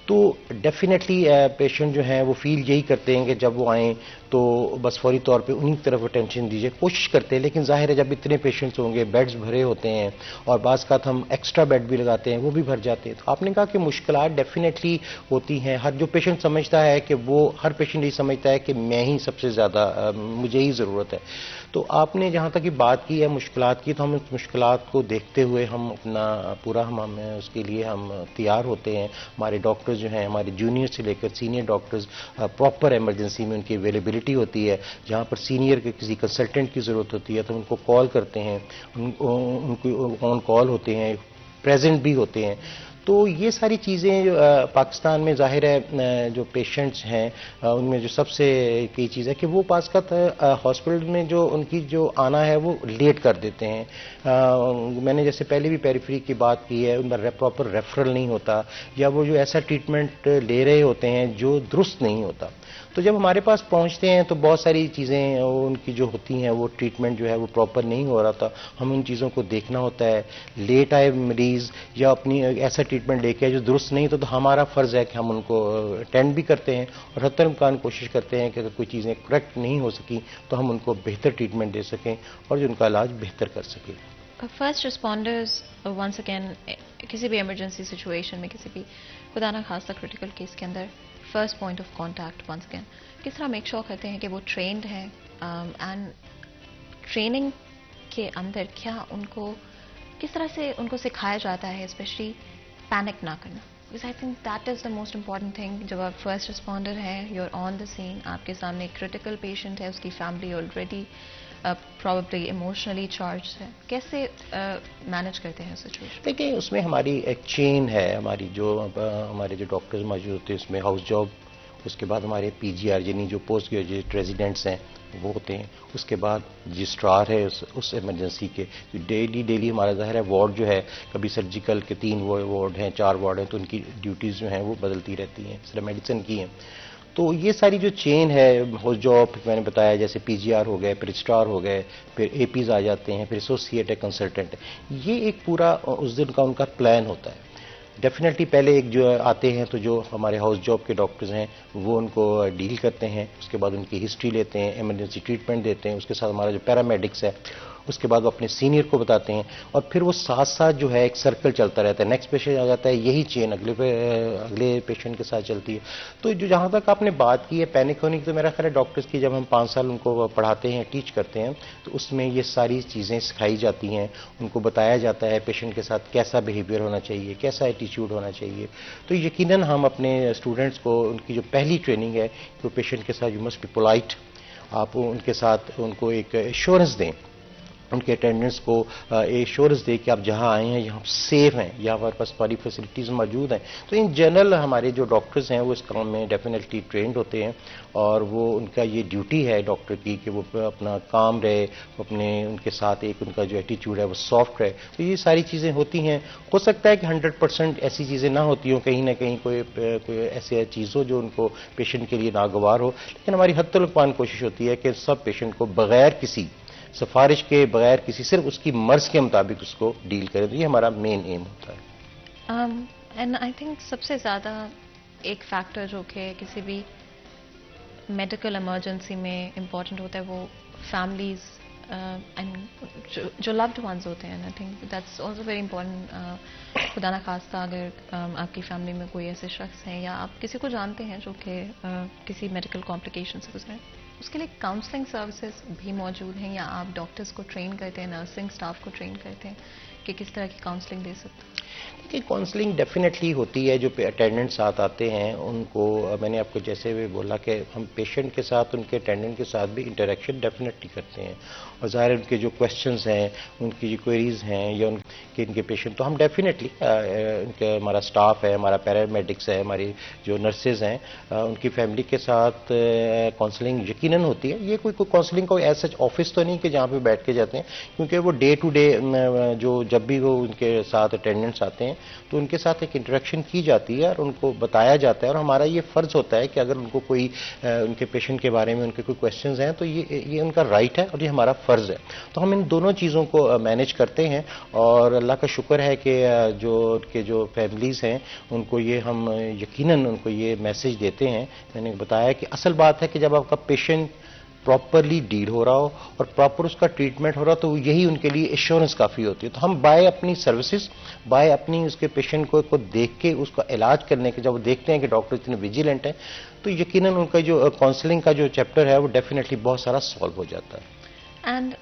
[SPEAKER 5] تو ڈیفینیٹلی پیشنٹ جو ہیں وہ فیل یہی کرتے ہیں کہ جب وہ آئیں تو بس فوری طور پہ انہی کی طرف اٹینشن دیجیے, کوشش کرتے ہیں. لیکن ظاہر ہے جب اتنے پیشنٹس ہوں گے, بیڈز بھرے ہوتے ہیں اور بعض کا ہم ایکسٹرا بیڈ بھی لگاتے ہیں, وہ بھی بھر جاتے ہیں. تو آپ نے کہا کہ مشکلات ڈیفینیٹلی ہوتی ہیں. ہر جو پیشنٹ سمجھتا ہے کہ وہ, ہر پیشنٹ یہ سمجھتا ہے کہ میں ہی سب سے زیادہ, مجھے ہی ضرورت ہے. تو آپ نے جہاں تک یہ بات کی ہے مشکلات کی, تو ہم اس مشکلات کو دیکھتے ہوئے ہم اپنا پورا ہم اس کے لیے ہم تیار ہوتے ہیں. ہمارے ڈاکٹرز جو ہیں, ہمارے جونیئر سے لے کر سینئر ڈاکٹرز, پراپر ایمرجنسی میں ان کی اویلیبلٹی ہوتی ہے. جہاں پر سینئر کے کسی کنسلٹنٹ کی ضرورت ہوتی ہے تو ان کو کال کرتے ہیں, ان کو آن کال ہوتے ہیں, پریزنٹ بھی ہوتے ہیں. تو یہ ساری چیزیں جو پاکستان میں ظاہر ہے جو پیشنٹس ہیں ان میں جو سب سے کئی چیز ہے کہ وہ پاس کا ہاسپٹل میں جو ان کی جو آنا ہے وہ لیٹ کر دیتے ہیں. میں نے جیسے پہلے بھی پیریفری کی بات کی ہے, ان میں پراپر ریفرل نہیں ہوتا, یا وہ جو ایسا ٹریٹمنٹ لے رہے ہوتے ہیں جو درست نہیں ہوتا. تو جب ہمارے پاس پہنچتے ہیں تو بہت ساری چیزیں ان کی جو ہوتی ہیں وہ ٹریٹمنٹ جو ہے وہ پراپر نہیں ہو رہا تھا. ہم ان چیزوں کو دیکھنا ہوتا ہے. لیٹ آئے مریض یا اپنی ایسا ٹریٹمنٹ لے کے آئے جو درست نہیں, تو ہمارا فرض ہے کہ ہم ان کو اٹینڈ بھی کرتے ہیں اور حتی الامکان کوشش کرتے ہیں کہ اگر کوئی چیزیں کریکٹ نہیں ہو سکی تو ہم ان کو بہتر ٹریٹمنٹ دے سکیں اور جو ان کا علاج بہتر کر سکیں.
[SPEAKER 2] فرسٹ رسپونڈرز ونس اگین کسی بھی ایمرجنسی سچویشن میں, کسی بھی خدا نہ خاصہ کرٹیکل کیس کے اندر, first point of contact once again کس طرح میک شور کرتے ہیں کہ وہ ٹرینڈ ہیں, اینڈ ٹریننگ کے اندر کیا ان کو کس طرح سے ان کو سکھایا جاتا ہے اسپیشلی پینک نہ کرنا؟ Because I think that is the most important thing. جب آپ فرسٹ رسپونڈر ہیں, یو آر آن دا سین, آپ کے سامنے ایک کرٹیکل پیشنٹ ہے, اس کی family already probably emotionally charge ہے, کیسے مینیج کرتے ہیں سچویشن؟
[SPEAKER 5] دیکھیں, اس میں ہماری ایک چین ہے. ہماری جو ہمارے جو ڈاکٹرز موجود ہوتے ہیں اس میں ہاؤس جاب, اس کے بعد ہمارے پی جی آر یعنی جو پوسٹ گریجویٹ ریزیڈنٹس ہیں وہ ہوتے ہیں, اس کے بعد رجسٹرار ہے اس ایمرجنسی کے. ڈیلی ہمارا ظاہر ہے وارڈ جو ہے, کبھی سرجیکل کے 3 وارڈ ہیں, 4 وارڈ ہیں, تو ان کی ڈیوٹیز جو ہیں وہ بدلتی رہتی ہیں. اس طرح میڈیسن کی ہیں. تو یہ ساری جو چین ہے, ہاؤس جاب میں نے بتایا, جیسے پی جی آر ہو گئے, پھر رجسٹرار ہو گئے, پھر اے پیز آ جاتے ہیں, پھر ایسوسیٹ ہے, کنسلٹنٹ ہے. یہ ایک پورا اس دن کا ان کا پلان ہوتا ہے. ڈیفینیٹلی پہلے ایک جو آتے ہیں تو جو ہمارے ہاؤس جاب کے ڈاکٹرز ہیں وہ ان کو ڈیل کرتے ہیں, اس کے بعد ان کی ہسٹری لیتے ہیں, ایمرجنسی ٹریٹمنٹ دیتے ہیں. اس کے ساتھ ہمارا جو پیرامیڈکس ہے اس کے بعد وہ اپنے سینئر کو بتاتے ہیں, اور پھر وہ ساتھ ساتھ جو ہے ایک سرکل چلتا رہتا ہے. نیکسٹ پیشنٹ آ جاتا ہے, یہی چین اگلے پیشنٹ کے ساتھ چلتی ہے. تو جو جہاں تک آپ نے بات کی ہے پینک ہونے کی, تو میرا خیال ہے ڈاکٹرز کی جب ہم 5 سال ان کو پڑھاتے ہیں, ٹیچ کرتے ہیں, تو اس میں یہ ساری چیزیں سکھائی جاتی ہیں. ان کو بتایا جاتا ہے پیشنٹ کے ساتھ کیسا بیہیویئر ہونا چاہیے, کیسا ایٹیچیوڈ ہونا چاہیے. تو یقیناً ہم اپنے اسٹوڈنٹس کو ان کی جو پہلی ٹریننگ ہے کہ وہ پیشنٹ کے ساتھ یو مسٹ بی پولائٹ. آپ ان کے ساتھ ان کو ایک ایشورنس دیں, ان کے اٹینڈنس کو ایشورنس دے کہ آپ جہاں آئے ہیں یہاں سیف ہیں, یہاں ہمارے پاس ساری فیسلٹیز موجود ہیں. تو ان جنرل ہمارے جو ڈاکٹرز ہیں وہ اس کام میں ڈیفینیٹلی ٹرینڈ ہوتے ہیں, اور وہ ان کا یہ ڈیوٹی ہے ڈاکٹر کی کہ وہ اپنا کام رہے, اپنے ان کے ساتھ ایک ان کا جو ایٹیچیوڈ ہے وہ سافٹ رہے. تو یہ ساری چیزیں ہوتی ہیں. ہو سکتا ہے کہ 100% ایسی چیزیں نہ ہوتی ہوں, کہیں نہ کہیں کوئی ایسی چیز ہو جو ان کو پیشنٹ کے لیے ناگوار ہو, لیکن ہماری حتی الامکان کوشش ہوتی ہے کہ سب پیشنٹ کو بغیر کسی سفارش کے بغیر کسی صرف اس کی مرض کے مطابق اس کو ڈیل کریں. تو یہ ہمارا مین ایم ہوتا ہے.
[SPEAKER 2] اینڈ آئی تھنک سب سے زیادہ ایک فیکٹر جو کہ کسی بھی میڈیکل ایمرجنسی میں امپورٹنٹ ہوتا ہے وہ فیملیز اینڈ جو لوڈ ونز ہوتے ہیں. I think that's also very important. خدا نخواستہ اگر آپ کی فیملی میں کوئی ایسے شخص ہیں یا آپ کسی کو جانتے ہیں جو کہ کسی میڈیکل کمپلیکیشن سے گزرے، اس کے لیے کاؤنسلنگ سروسز بھی موجود ہیں یا آپ ڈاکٹرز کو ٹرین کرتے ہیں، نرسنگ اسٹاف کو ٹرین کرتے ہیں کہ کس طرح کی کاؤنسلنگ دے سکتے ہیں؟
[SPEAKER 5] دیکھیے کاؤنسلنگ ڈیفینیٹلی ہوتی ہے. جو اٹینڈنٹ ساتھ آتے ہیں ان کو میں نے آپ کو جیسے بھی بولا کہ ہم پیشنٹ کے ساتھ ان کے اٹینڈنٹ کے ساتھ بھی انٹریکشن ڈیفینیٹلی کرتے ہیں، اور ظاہر ان کے جو کویشچنز ہیں، ان کی جو کوئریز ہیں یا ان کے پیشنٹ، تو ہم ڈیفینیٹلی ان کے ہمارا اسٹاف ہے، ہمارا پیرامیڈکس ہے، ہماری جو نرسز ہیں، ان کی فیملی کے ساتھ کاؤنسلنگ یقیناً ہوتی ہے. یہ کوئی کاؤنسلنگ کا ایز سچ آفس تو نہیں کہ جہاں پہ بیٹھ کے جاتے ہیں، کیونکہ وہ ڈے ٹو ڈے جو جب بھی وہ ان کے ساتھ اٹینڈنٹس آتے ہیں تو ان کے ساتھ ایک انٹریکشن کی جاتی ہے اور ان کو بتایا جاتا ہے. اور ہمارا یہ فرض ہوتا ہے کہ اگر ان کو کوئی ان کے پیشنٹ کے بارے میں ان کے کوئی کویشچنز ہیں تو یہ ان کا رائٹ ہے اور یہ ہمارا فرض ہے. تو ہم ان دونوں چیزوں کو مینیج کرتے ہیں اور اللہ کا شکر ہے کہ جو فیملیز ہیں ان کو یہ ہم یقیناً ان کو یہ میسج دیتے ہیں. میں نے بتایا کہ اصل بات ہے کہ جب آپ کا پیشنٹ پراپرلی ڈیل ہو رہا ہو اور پراپر اس کا ٹریٹمنٹ ہو رہا تو یہی ان کے لیے ایشورنس کافی ہوتی ہے. تو ہم بائے اپنی سروسز، بائے اپنی اس کے پیشنٹ کو دیکھ کے اس کا علاج کرنے کے، جب وہ دیکھتے ہیں کہ ڈاکٹر اتنے ویجیلنٹ ہیں تو یقیناً ان کا جو کاؤنسلنگ کا جو چیپٹر ہے وہ ڈیفینیٹلی بہت سارا سالو ہو جاتا ہے.
[SPEAKER 2] And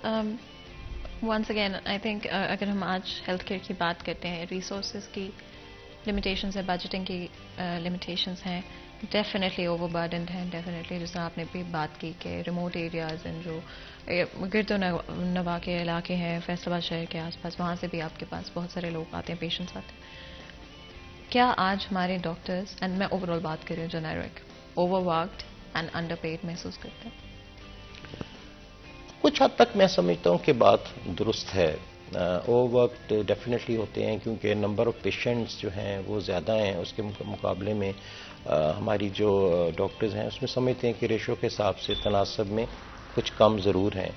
[SPEAKER 2] once again I think اگر ہم آج ہیلتھ کیئر کی بات کرتے ہیں، ریسورسز کی لمیٹیشنز ہیں، بجٹنگ کی لمیٹیشنز ہیں، ڈیفینیٹلی اوور برڈنڈ ہیں. ڈیفینیٹلی جس طرح آپ نے بھی بات کی کہ ریموٹ ایریاز ہیں جو گرد و نواح کے علاقے ہیں، فیصل آباد شہر کے آس پاس، وہاں سے بھی آپ کے پاس بہت سارے لوگ آتے ہیں، پیشنٹس آتے ہیں. کیا آج ہمارے ڈاکٹرز، اینڈ میں اوور آل بات کر رہی ہوں generic, overworked and underpaid محسوس کرتے ہیں؟
[SPEAKER 5] کچھ حد تک میں سمجھتا ہوں کہ بات درست ہے. اوور ورکڈ ڈیفینیٹلی ہوتے ہیں کیونکہ نمبر آف پیشنٹس جو ہیں وہ زیادہ ہیں. اس کے مقابلے میں ہماری جو ڈاکٹرز ہیں اس میں سمجھتے ہیں کہ ریشو کے حساب سے تناسب میں کچھ کم ضرور ہیں،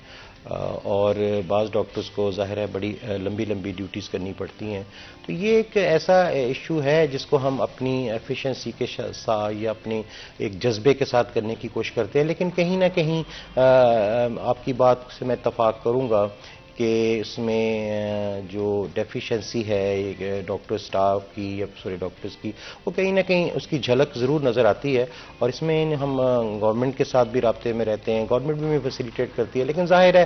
[SPEAKER 5] اور بعض ڈاکٹرز کو ظاہر ہے بڑی لمبی لمبی ڈیوٹیز کرنی پڑتی ہیں. تو یہ ایک ایسا ایشو ہے جس کو ہم اپنی ایفیشنسی کے ساتھ یا اپنی ایک جذبے کے ساتھ کرنے کی کوشش کرتے ہیں. لیکن کہیں نہ کہیں آپ کی بات سے میں اتفاق کروں گا کہ اس میں جو ڈیفیشنسی ہے ڈاکٹر سٹاف کی یا ڈاکٹرز کی، وہ کہیں نہ کہیں اس کی جھلک ضرور نظر آتی ہے. اور اس میں ہم گورنمنٹ کے ساتھ بھی رابطے میں رہتے ہیں، گورنمنٹ بھی ہمیں فیسیلیٹیٹ کرتی ہے. لیکن ظاہر ہے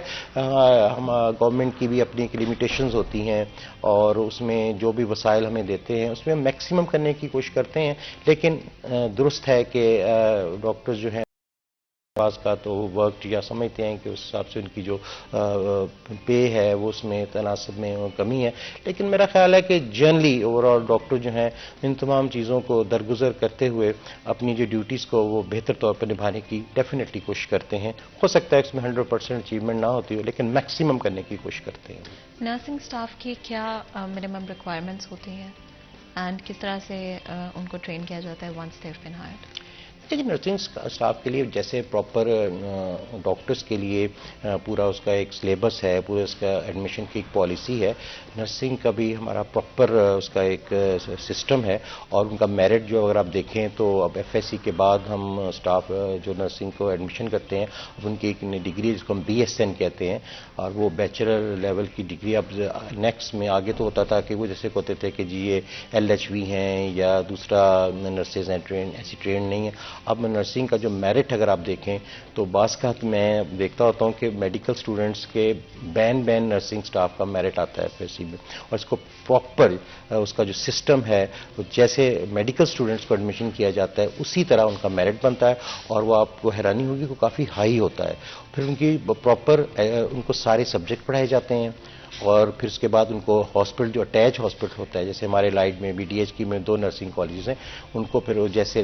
[SPEAKER 5] ہم گورنمنٹ کی بھی اپنی ایک لمیٹیشنز ہوتی ہیں اور اس میں جو بھی وسائل ہمیں دیتے ہیں اس میں ہم میکسیمم کرنے کی کوشش کرتے ہیں. لیکن درست ہے کہ ڈاکٹرز جو ہیں بعض کا تو ورک یا سمجھتے ہیں کہ اس حساب سے ان کی جو پے ہے وہ اس میں تناسب میں کمی ہے. لیکن میرا خیال ہے کہ جنرلی اوور آل ڈاکٹر جو ہیں ان تمام چیزوں کو درگزر کرتے ہوئے اپنی جو ڈیوٹیز کو وہ بہتر طور پر نبھانے کی ڈیفینیٹلی کوشش کرتے ہیں. ہو سکتا ہے اس میں 100% اچیومنٹ نہ ہوتی ہو لیکن میکسیمم کرنے کی کوشش کرتے ہیں.
[SPEAKER 2] نرسنگ اسٹاف کی کیا منیمم ریکوائرمنٹس ہوتی ہیں اینڈ کس طرح سے ان کو ٹرین کیا جاتا ہے once they have been hired?
[SPEAKER 5] دیکھیے نرسنگ اسٹاف کے لیے جیسے پراپر ڈاکٹرز کے لیے پورا اس کا ایک سلیبس ہے، پورا اس کا ایڈمیشن کی ایک پالیسی ہے. نرسنگ کا بھی ہمارا پراپر اس کا ایک سسٹم ہے اور ان کا میرٹ جو اگر آپ دیکھیں تو اب ایف ایس سی کے بعد ہم اسٹاف جو نرسنگ کو ایڈمیشن کرتے ہیں اب ان کی ایک ڈگری جس کو ہم بی ایس این کہتے ہیں اور وہ بیچلر لیول کی ڈگری. اب نیکسٹ میں آگے تو ہوتا تھا کہ وہ جیسے ہوتے تھے کہ جی یہ ایل ایچ وی ہیں یا دوسرا نرسز ہیں ٹرین، ایسی ٹرین نہیں ہے. اب نرسنگ کا جو میرٹ اگر آپ دیکھیں تو بعض کا میں دیکھتا ہوتا ہوں کہ میڈیکل اسٹوڈنٹس کے بین نرسنگ سٹاف کا میرٹ آتا ہے ایف ایس سی میں، اور اس کو پراپر اس کا جو سسٹم ہے جیسے میڈیکل اسٹوڈنٹس کو ایڈمیشن کیا جاتا ہے اسی طرح ان کا میرٹ بنتا ہے اور وہ آپ کو حیرانی ہوگی کہ کافی ہائی ہوتا ہے. پھر ان کی پراپر ان کو سارے سبجیکٹ پڑھائے جاتے ہیں اور پھر اس کے بعد ان کو ہاسپٹل جو اٹیچ ہاسپٹل ہوتا ہے جیسے ہمارے لائٹ میں بی ڈی ایچ کی میں 2 نرسنگ کالجز ہیں ان کو پھر جیسے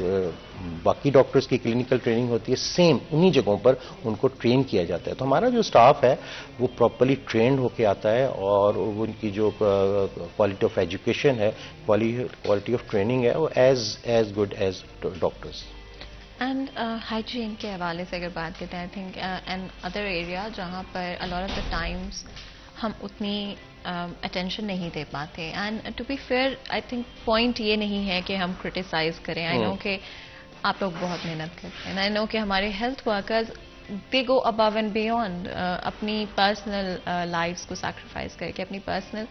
[SPEAKER 5] باقی ڈاکٹرز کی کلینکل ٹریننگ ہوتی ہے سیم انہی جگہوں پر ان کو ٹرین کیا جاتا ہے. تو ہمارا جو اسٹاف ہے وہ پراپرلی ٹرینڈ ہو کے آتا ہے اور ان کی جو کوالٹی آف ایجوکیشن ہے، کوالٹی آف ٹریننگ ہے وہ as good as doctors.
[SPEAKER 2] And hygiene کے حوالے سے اگر بات کرتے ہیں I think and other area جہاں پر a lot of the times ہم اتنی اٹینشن نہیں دے پاتے. And to be fair I think point یہ نہیں ہے کہ ہم کرٹیسائز کریں. آئی نو کہ آپ لوگ بہت محنت کرتے ہیں. آئی نو کہ ہمارے health workers they go above and beyond اپنی پرسنل لائفس کو سیکریفائز کر کے, اپنی پرسنل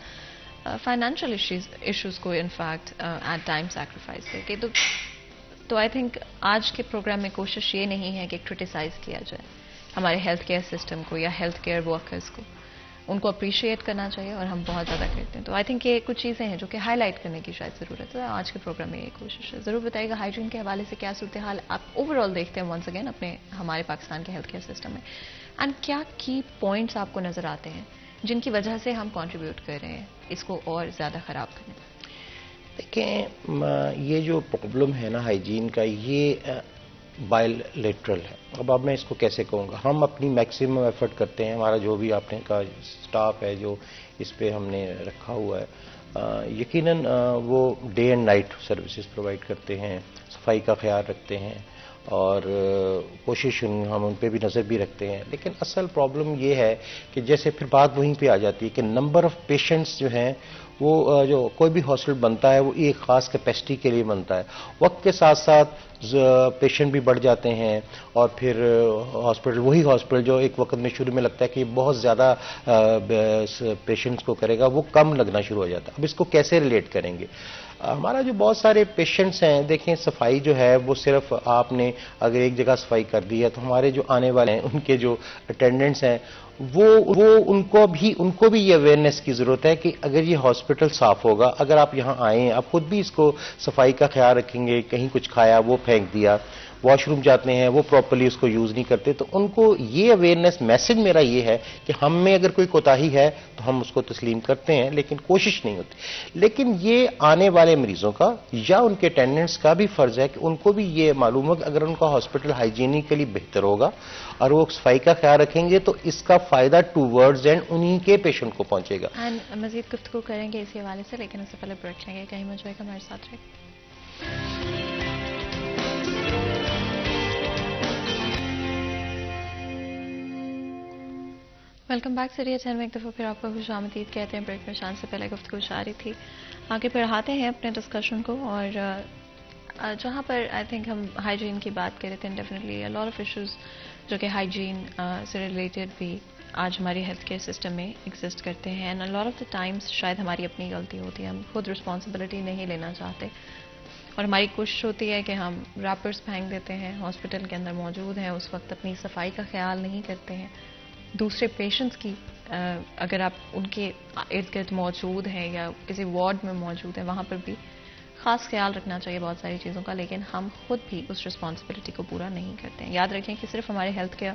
[SPEAKER 2] فائنینشیل ایشوز کو انفیکٹ ایٹ ٹائم سیکریفائز کر کے. تو آئی تھنک آج کے پروگرام میں کوشش یہ نہیں ہے کہ کرٹیسائز کیا جائے ہمارے ہیلتھ کیئر سسٹم کو یا ہیلتھ کیئر ورکرز کو. ان کو اپریشیٹ کرنا چاہیے اور ہم بہت زیادہ کرتے ہیں. تو آئی تھنک یہ کچھ چیزیں ہیں جو کہ ہائی لائٹ کرنے کی شاید ضرورت ہے. آج کے پروگرام میں یہ کوشش ہے. ضرور بتائیے گا ہائیجین کے حوالے سے کیا صورتحال آپ اوور آل دیکھتے ہیں ونس اگین اپنے ہمارے پاکستان کے ہیلتھ کیئر سسٹم میں, اینڈ کیا کی پوائنٹس آپ کو نظر آتے ہیں جن کی وجہ سے ہم کنٹریبیوٹ کر رہے ہیں اس کو اور زیادہ خراب کرنے.
[SPEAKER 5] دیکھیں یہ جو پرابلم ہے نا ہائیجین کا, یہ بائیلیٹرل ہے. اب میں اس کو کیسے کہوں گا, ہم اپنی میکسیمم ایفرٹ کرتے ہیں. ہمارا جو بھی آپ نے کہا اسٹاف ہے جو اس پہ ہم نے رکھا ہوا ہے, یقیناً وہ day and night services provide کرتے ہیں, صفائی کا خیال رکھتے ہیں اور کوشش ہم ان پہ بھی نظر بھی رکھتے ہیں. لیکن اصل پرابلم یہ ہے کہ جیسے پھر بات وہیں پہ آ جاتی ہے کہ نمبر آف پیشنٹس جو ہیں وہ جو کوئی بھی ہاسپٹل بنتا ہے وہ ایک خاص کیپیسٹی کے لیے بنتا ہے. وقت کے ساتھ ساتھ پیشنٹ بھی بڑھ جاتے ہیں اور پھر ہاسپٹل وہی ہاسپٹل جو ایک وقت میں شروع میں لگتا ہے کہ بہت زیادہ پیشنٹس کو کرے گا وہ کم لگنا شروع ہو جاتا ہے. اب اس کو کیسے ریلیٹ کریں گے؟ ہمارا جو بہت سارے پیشنٹس ہیں, دیکھیں صفائی جو ہے وہ صرف آپ نے اگر ایک جگہ صفائی کر دی ہے تو ہمارے جو آنے والے ہیں ان کے جو اٹینڈنٹس ہیں وہ ان کو بھی یہ اویئرنیس کی ضرورت ہے کہ اگر یہ ہاسپٹل صاف ہوگا, اگر آپ یہاں آئیں آپ خود بھی اس کو صفائی کا خیال رکھیں گے, کہیں کچھ کھایا وہ پھینک دیا, واش روم جاتے ہیں وہ پراپرلی اس کو یوز نہیں کرتے, تو ان کو یہ اویئرنیس میسج میرا یہ ہے کہ ہم میں اگر کوئی کوتاہی ہے تو ہم اس کو تسلیم کرتے ہیں لیکن کوشش نہیں ہوتی. لیکن یہ آنے والے مریضوں کا یا ان کے اٹینڈنٹس کا بھی فرض ہے کہ ان کو بھی یہ معلوم ہو کہ اگر ان کا ہاسپٹل ہائیجینیکلی بہتر ہوگا اور وہ صفائی کا خیال رکھیں گے تو اس کا فائدہ ٹو ورڈز اینڈ انہی کے پیشنٹ کو پہنچے گا.
[SPEAKER 2] اینڈ مزید گفتگو کریں گے اسی حوالے سے, لیکن اس سے پہلے بریک لیں گے. کہیں مجھے ہمارے ساتھ رہے. ویلکم بیک سریہ چین میں ایک دفعہ پھر آپ کو خوش آمدید کہتے ہیں. بریک میں شان سے پہلے گفتگو جاری تھی, آگے بڑھاتے ہیں اپنے ڈسکشن کو. اور جہاں پر آئی تھنک ہم ہائیجین کی بات کر رہے تھے, ڈیفینیٹلی لاٹ آف ایشوز جو کہ ہائیجین سے ریلیٹڈ بھی آج ہماری ہیلتھ کیئر سسٹم میں ایگزسٹ کرتے ہیں. And lot of the Times شاید ہماری اپنی غلطی ہوتی ہے, ہم خود رسپانسبلٹی نہیں لینا چاہتے اور ہماری کوشش ہوتی ہے کہ ہم ریپرز پھینک دیتے ہیں, ہاسپٹل کے اندر موجود ہیں اس وقت اپنی صفائی کا خیال نہیں کرتے ہیں. دوسرے پیشنٹس کی اگر آپ ان کے ارد گرد موجود ہیں یا کسی وارڈ میں موجود ہیں وہاں پر بھی خاص خیال رکھنا چاہیے بہت ساری چیزوں کا, لیکن ہم خود بھی اس رسپانسبلٹی کو پورا نہیں کرتے ہیں. یاد رکھیں کہ صرف ہمارے ہیلتھ کیئر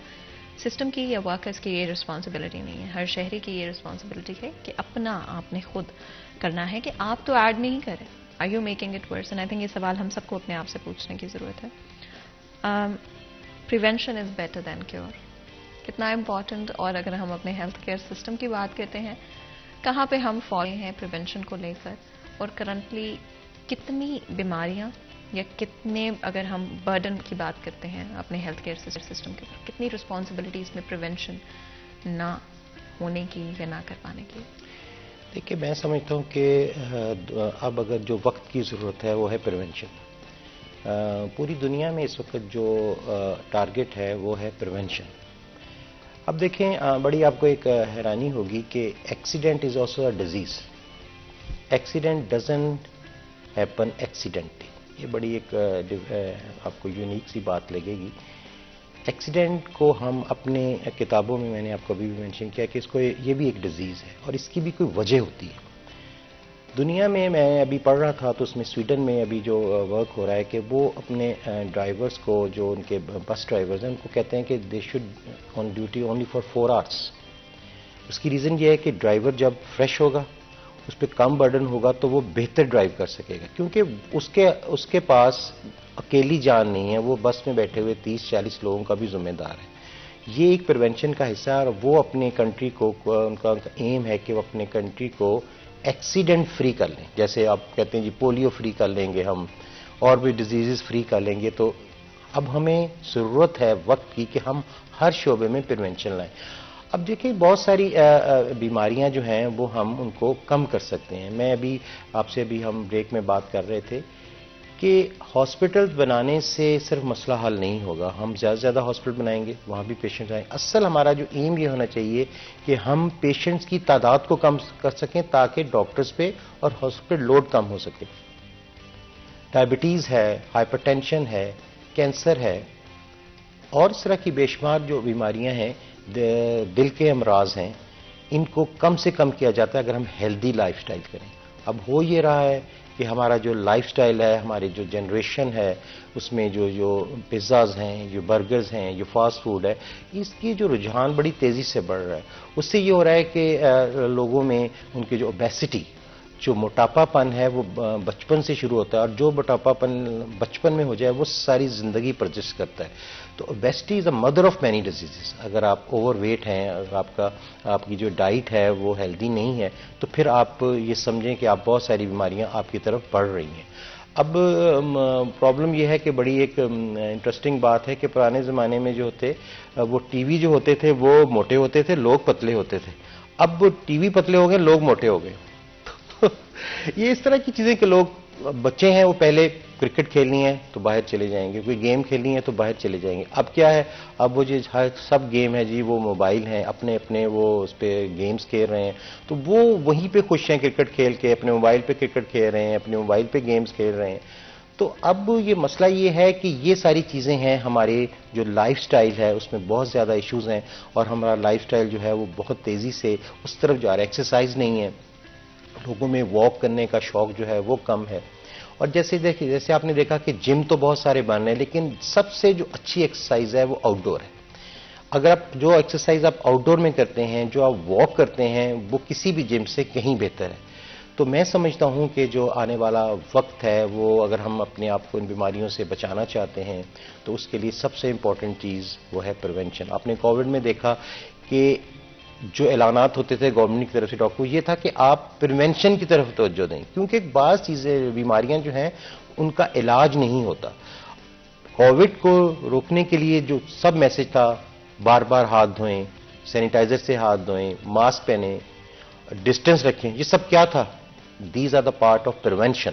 [SPEAKER 2] سسٹم کی یا ورکرز کی یہ رسپانسبلٹی نہیں ہے, ہر شہری کی یہ رسپانسبلٹی ہے کہ اپنا آپ نے خود کرنا ہے کہ آپ تو ایڈ نہیں کریں. Are you making it worse? And I think یہ سوال ہم سب کو اپنے آپ سے پوچھنے کی ضرورت ہے. Prevention is better than cure. کتنا امپورٹنٹ, اور اگر ہم اپنے ہیلتھ کیئر سسٹم کی بات کرتے ہیں کہاں پہ ہم فال ہیں پریونشن کو لے کر, اور کرنٹلی کتنی بیماریاں یا کتنے, اگر ہم برڈن کی بات کرتے ہیں اپنے ہیلتھ کیئر سسٹم کے اوپر, کتنی رسپانسبلٹی اس میں پریونشن نہ ہونے کی یا نہ کر پانے کی.
[SPEAKER 5] دیکھیے میں سمجھتا ہوں کہ اب اگر جو وقت کی ضرورت ہے وہ ہے پریونشن. پوری دنیا میں اس وقت جو ٹارگٹ ہے وہ ہے پریونشن. اب دیکھیں بڑی آپ کو ایک حیرانی ہوگی کہ accident is also a disease. Accident doesn't happen accidentally. یہ بڑی ایک آپ کو یونیک سی بات لگے گی. ایکسیڈنٹ کو ہم اپنے کتابوں میں نے آپ کو ابھی بھی مینشن کیا کہ اس کو یہ بھی ایک ڈیزیز ہے اور اس کی بھی کوئی وجہ ہوتی ہے. دنیا میں ابھی پڑھ رہا تھا تو اس میں سویڈن میں ابھی جو ورک ہو رہا ہے کہ وہ اپنے ڈرائیورز کو, جو ان کے بس ڈرائیورز ہیں, ان کو کہتے ہیں کہ they should on duty only for 4 hours. اس کی ریزن یہ ہے کہ ڈرائیور جب فریش ہوگا, اس پہ کم برڈن ہوگا تو وہ بہتر ڈرائیو کر سکے گا, کیونکہ اس کے پاس اکیلی جان نہیں ہے, وہ بس میں بیٹھے ہوئے 30-40 لوگوں کا بھی ذمہ دار ہے. یہ ایک پریونشن کا حصہ ہے اور وہ اپنے کنٹری کو, ان کا ایم ہے کہ وہ اپنے کنٹری کو ایکسیڈنٹ فری کر لیں. جیسے آپ کہتے ہیں جی پولیو فری کر لیں گے ہم, اور بھی ڈیزیزز فری کر لیں گے, تو اب ہمیں ضرورت ہے وقت کی کہ ہم ہر شعبے میں پریونشن لائیں. اب دیکھیں بہت ساری بیماریاں جو ہیں وہ ہم ان کو کم کر سکتے ہیں. میں ابھی آپ سے ہم بریک میں بات کر رہے تھے کہ ہاسپٹل بنانے سے صرف مسئلہ حل نہیں ہوگا. ہم زیادہ سے زیادہ ہاسپٹل بنائیں گے, وہاں بھی پیشنٹ آئیں. اصل ہمارا جو ایم یہ ہونا چاہیے کہ ہم پیشنٹس کی تعداد کو کم کر سکیں تاکہ ڈاکٹرز پہ اور ہاسپٹل لوڈ کم ہو سکے. ڈائبٹیز ہے, ہائپر ٹینشن ہے, کینسر ہے اور اس طرح کی بے شمار جو بیماریاں ہیں, دل کے امراض ہیں, ان کو کم سے کم کیا جاتا ہے اگر ہم ہیلدی لائف سٹائل کریں. اب ہو یہ رہا ہے کہ ہمارا جو لائف سٹائل ہے, ہماری جو جنریشن ہے, اس میں جو پیزاز ہیں, جو برگرز ہیں, جو فاسٹ فوڈ ہے, اس کی جو رجحان بڑی تیزی سے بڑھ رہا ہے. اس سے یہ ہو رہا ہے کہ لوگوں میں ان کی جو اوبیسٹی, جو موٹاپا پن ہے وہ بچپن سے شروع ہوتا ہے, اور جو موٹاپا پن بچپن میں ہو جائے وہ ساری زندگی پرجسٹ کرتا ہے. تو obesity is a mother of many diseases. اگر آپ اوور ویٹ ہیں, اگر آپ کی جو ڈائٹ ہے وہ ہیلدی نہیں ہے, تو پھر آپ یہ سمجھیں کہ آپ بہت ساری بیماریاں آپ کی طرف بڑھ رہی ہیں. اب پرابلم یہ ہے کہ بڑی ایک انٹرسٹنگ بات ہے کہ پرانے زمانے میں جو ہوتے وہ ٹی وی جو ہوتے تھے وہ موٹے ہوتے تھے, لوگ پتلے ہوتے تھے. اب ٹی وی پتلے ہو گئے, لوگ موٹے ہو گئے. یہ اس طرح کی چیزیں کہ لوگ, بچے ہیں وہ پہلے کرکٹ کھیلنی ہے تو باہر چلے جائیں گے, کوئی گیم کھیلنی ہے تو باہر چلے جائیں گے. اب کیا ہے, اب وہ جو سب گیم ہے جی وہ موبائل ہیں, اپنے اپنے وہ اس پہ گیمز کھیل رہے ہیں, تو وہ وہیں پہ خوش ہیں کرکٹ کھیل کے, اپنے موبائل پہ کرکٹ کھیل رہے ہیں, اپنے موبائل پہ گیمز کھیل رہے ہیں. تو اب یہ مسئلہ یہ ہے کہ یہ ساری چیزیں ہیں, ہمارے جو لائف سٹائل ہے اس میں بہت زیادہ ایشوز ہیں, اور ہمارا لائف سٹائل جو ہے وہ بہت تیزی سے اس طرف جا رہا ہے. ایکسرسائز نہیں ہے, لوگوں میں واک کرنے کا شوق جو ہے وہ کم ہے. اور جیسے آپ نے دیکھا کہ جم تو بہت سارے بن رہے ہیں, لیکن سب سے جو اچھی ایکسرسائز ہے وہ آؤٹ ڈور ہے. اگر آپ جو ایکسرسائز آپ آؤٹ ڈور میں کرتے ہیں, جو آپ واک کرتے ہیں, وہ کسی بھی جم سے کہیں بہتر ہے. تو میں سمجھتا ہوں کہ جو آنے والا وقت ہے وہ اگر ہم اپنے آپ کو ان بیماریوں سے بچانا چاہتے ہیں تو اس کے لیے سب سے امپورٹنٹ چیز وہ ہے پریونشن. آپ نے کووڈ میں دیکھا کہ جو اعلانات ہوتے تھے گورنمنٹ کی طرف سے ڈاکٹر, یہ تھا کہ آپ پریونشن کی طرف توجہ دیں, کیونکہ بعض چیزیں بیماریاں جو ہیں ان کا علاج نہیں ہوتا. کووڈ کو روکنے کے لیے جو سب میسج تھا, بار بار ہاتھ دھوئیں, سینیٹائزر سے ہاتھ دھوئیں, ماسک پہنیں, ڈسٹینس رکھیں, یہ سب کیا تھا؟ These are the part of prevention.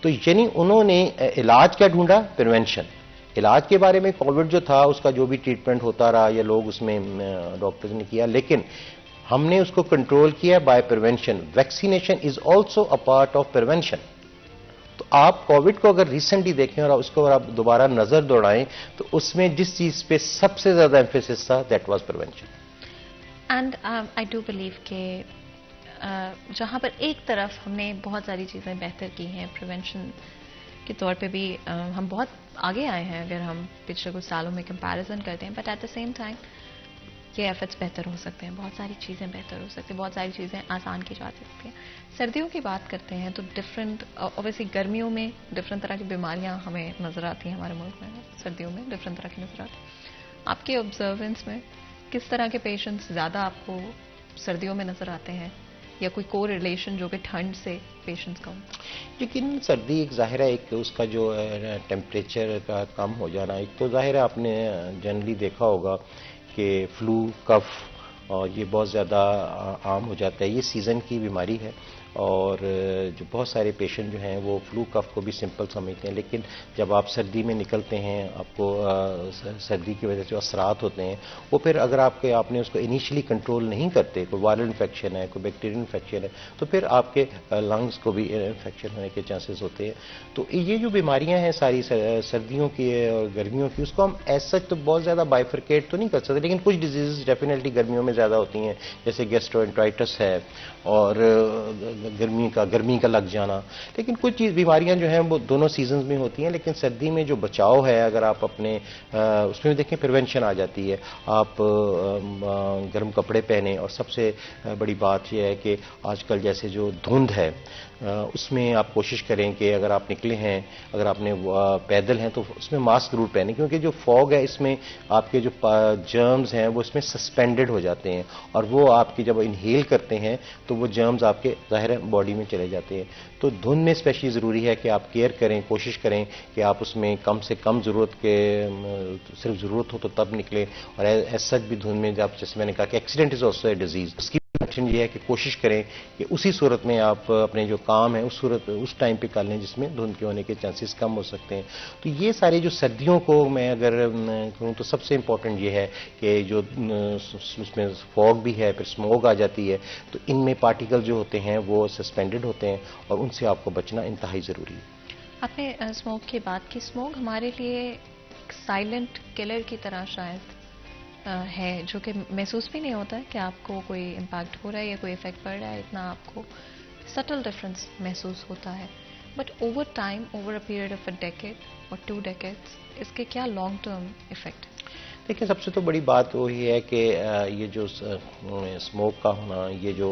[SPEAKER 5] تو یعنی انہوں نے علاج کیا ڈھونڈا؟ پریونشن. علاج کے بارے میں کووڈ جو تھا اس کا جو بھی ٹریٹمنٹ ہوتا رہا یا لوگ اس میں ڈاکٹرز نے کیا, لیکن ہم نے اس کو کنٹرول کیا by prevention. Vaccination is also a part of prevention. تو آپ کووڈ کو اگر ریسنٹلی دیکھیں اور اس کو اگر آپ دوبارہ نظر دوڑائیں تو اس میں جس چیز پہ سب سے زیادہ ایمفیسس تھا that was prevention.
[SPEAKER 2] And I do believe کہ جہاں پر ایک طرف ہم نے بہت ساری چیزیں بہتر کی ہیں, پریونشن کے طور پہ بھی ہم بہت آگے آئے ہیں اگر ہم پچھلے کچھ سالوں میں کمپیریزن کرتے ہیں, but at the same time یہ ایفرٹس بہتر ہو سکتے ہیں, بہت ساری چیزیں بہتر ہو سکتی ہیں, بہت ساری چیزیں آسان کی جا سکتی ہیں. سردیوں کی بات کرتے ہیں تو ڈفرینٹ, اوبیسلی گرمیوں میں ڈفرینٹ طرح کی بیماریاں ہمیں نظر آتی ہیں ہمارے ملک میں, سردیوں میں ڈفرینٹ طرح کی نظر آتی ہیں. آپ کے آبزروینس میں کس طرح کے پیشنٹس زیادہ آپ کو سردیوں میں نظر آتے ہیں, یا کوئی کو ریلیشن جو کہ ٹھنڈ سے پیشنٹس کا ہو؟
[SPEAKER 5] لیکن سردی ایک ظاہر ہے, ایک اس کا جو ٹیمپریچر کا کم ہو جانا, ایک تو ظاہر ہے آپ نے جنرلی دیکھا ہوگا کہ فلو, کف, اور یہ بہت زیادہ عام ہو جاتا ہے. یہ سیزن کی بیماری ہے, اور جو بہت سارے پیشنٹ جو ہیں وہ فلو کف کو بھی سمپل سمجھتے ہیں, لیکن جب آپ سردی میں نکلتے ہیں آپ کو سردی کی وجہ سے اثرات ہوتے ہیں, وہ پھر اگر آپ نے اس کو انیشلی کنٹرول نہیں کرتے, کوئی وائرل انفیکشن ہے, کوئی بیکٹیریل انفیکشن ہے, تو پھر آپ کے لنگس کو بھی انفیکشن ہونے کے چانسز ہوتے ہیں. تو یہ جو بیماریاں ہیں ساری سردیوں کی اور گرمیوں کی, اس کو ہم ایز سچ تو بہت زیادہ بائیفرکیٹ تو نہیں کر سکتے, لیکن کچھ ڈیزیز ڈیفینیٹلی گرمیوں میں زیادہ ہوتی ہیں, جیسے گیسٹرو-انٹرائٹس ہے اور گرمی کا لگ جانا. لیکن کچھ بیماریاں جو ہیں وہ دونوں سیزنز میں ہوتی ہیں, لیکن سردی میں جو بچاؤ ہے اگر آپ اپنے اس میں دیکھیں پریونشن آ جاتی ہے. آپ گرم کپڑے پہنیں, اور سب سے بڑی بات یہ ہے کہ آج کل جیسے جو دھند ہے اس میں آپ کوشش کریں کہ اگر آپ نکلے ہیں, اگر آپ نے پیدل ہیں تو اس میں ماسک ضرور پہنیں, کیونکہ جو فوگ ہے اس میں آپ کے جو جرمز ہیں وہ اس میں سسپینڈڈ ہو جاتے ہیں, اور وہ آپ کی جب انہیل کرتے ہیں تو وہ جرمز آپ کے ظاہر باہر باڈی میں چلے جاتے ہیں. تو دھند میں اسپیشلی ضروری ہے کہ آپ کیئر کریں, کوشش کریں کہ آپ اس میں کم سے کم صرف ضرورت ہو تو تب نکلیں. اور ایز سچ بھی دھند میں جیسے میں نے کہا کہ accident is also a disease, اس کی یہ ہے کہ کوشش کریں کہ اسی صورت میں آپ اپنے جو کام ہے اس ٹائم پہ کر لیں جس میں دھند کے ہونے کے چانسز کم ہو سکتے ہیں. تو یہ سارے جو سردیوں کو میں اگر کہوں تو سب سے امپورٹنٹ یہ ہے کہ جو اس میں فوگ بھی ہے, پھر اسموگ آ جاتی ہے, تو ان میں پارٹیکل جو ہوتے ہیں وہ سسپینڈڈ ہوتے ہیں اور ان سے آپ کو بچنا انتہائی ضروری ہے.
[SPEAKER 2] آپ نے اسموگ کی بات کی. اسموگ ہمارے لیے ایک سائلنٹ کلر کی طرح شاید ہے, جو کہ محسوس بھی نہیں ہوتا ہے کہ آپ کو کوئی امپیکٹ ہو رہا ہے یا کوئی افیکٹ پڑ رہا ہے. اتنا آپ کو سٹل ڈفرینس محسوس ہوتا ہے. But over time, over a period of a decade اور 2 decades, اس کے کیا لانگ ٹرم افیکٹ؟
[SPEAKER 5] دیکھیں, سب سے تو بڑی بات وہی ہے کہ یہ جو اسموک کا ہونا, یہ جو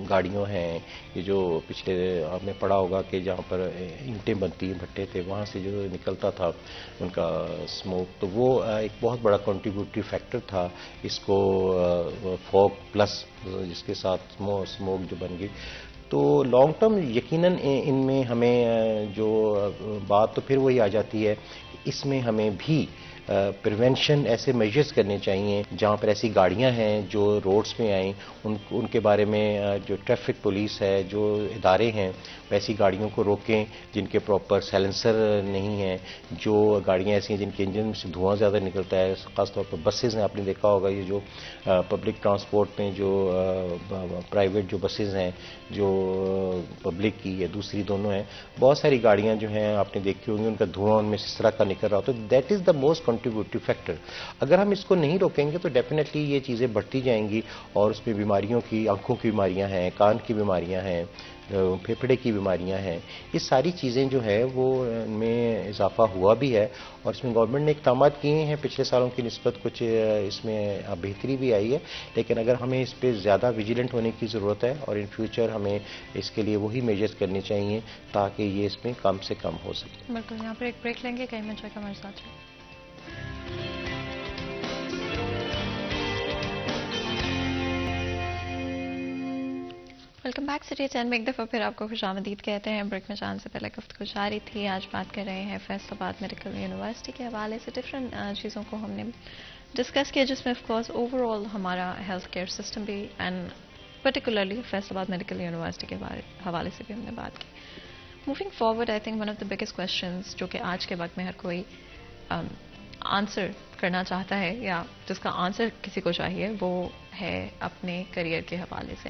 [SPEAKER 5] گاڑیوں ہیں, یہ جو پچھلے آپ نے پڑھا ہوگا کہ جہاں پر اینٹیں بنتی ہیں, بھٹے تھے, وہاں سے جو نکلتا تھا ان کا اسموک, تو وہ ایک بہت بڑا کنٹریبیوٹری فیکٹر تھا اس کو فوگ پلس جس کے ساتھ اسموک جو بن گئی. تو لانگ ٹرم یقیناً ان میں ہمیں جو بات تو پھر وہی آ جاتی ہے کہ اس میں ہمیں بھی پریونشن ایسے میجرز کرنے چاہیے. جہاں پر ایسی گاڑیاں ہیں جو روڈز میں آئیں, ان کے بارے میں جو ٹریفک پولیس ہے, جو ادارے ہیں, ایسی گاڑیوں کو روکیں جن کے پراپر سائلنسر نہیں ہیں, جو گاڑیاں ایسی ہیں جن کے انجن میں سے دھواں زیادہ نکلتا ہے. خاص طور پر بسیز ہیں, آپ نے دیکھا ہوگا یہ جو پبلک ٹرانسپورٹ میں جو پرائیویٹ جو بسیز ہیں, جو پبلک کی یا دوسری دونوں ہیں, بہت ساری گاڑیاں جو ہیں آپ نے دیکھی ہوگی, ان کا دھواں ان میں سے اس طرح کا نکل رہا ہوتا ہے. That is the most contributory factor. اگر ہم اس کو نہیں روکیں گے تو ڈیفینیٹلی یہ چیزیں بڑھتی جائیں گی, اور اس میں بیماریوں کی, آنکھوں کی بیماریاں ہیں, کان کی بیماریاں ہیں, پھیپھڑے کی بیماریاں ہیں, یہ ساری چیزیں جو ہے وہ ان میں اضافہ ہوا بھی ہے. اور اس میں گورنمنٹ نے اقدامات کیے ہیں پچھلے سالوں کی نسبت, کچھ اس میں بہتری بھی آئی ہے. لیکن اگر ہمیں اس پہ زیادہ ویجیلنٹ ہونے کی ضرورت ہے, اور ان فیوچر ہمیں اس کے لیے وہی میجرز کرنے چاہیے تاکہ یہ اس میں کم سے کم ہو سکے.
[SPEAKER 2] بالکل. یہاں پر ایک بریک لیں گے, کہیں میں چیک ہمارے ساتھ. Welcome back. سٹی 10 میں ایک دفعہ پھر آپ کو خوش آمدید کہتے ہیں. بریک میں جان سے پہلے گفتگو جاری تھی. آج بات کر رہے ہیں فیصل آباد میڈیکل یونیورسٹی کے حوالے سے. ڈفرینٹ چیزوں کو ہم نے ڈسکس کیا, جس میں آف کورس اوور آل ہمارا ہیلتھ کیئر سسٹم بھی, اینڈ پرٹیکولرلی فیصل آباد میڈیکل یونیورسٹی کے حوالے سے بھی ہم نے بات کی. Moving forward, I think one of the biggest questions جو کہ آج کے وقت میں ہر کوئی آنسر کرنا چاہتا ہے, یا جس کا آنسر کسی کو چاہیے, وہ ہے اپنے کریئر کے حوالے سے.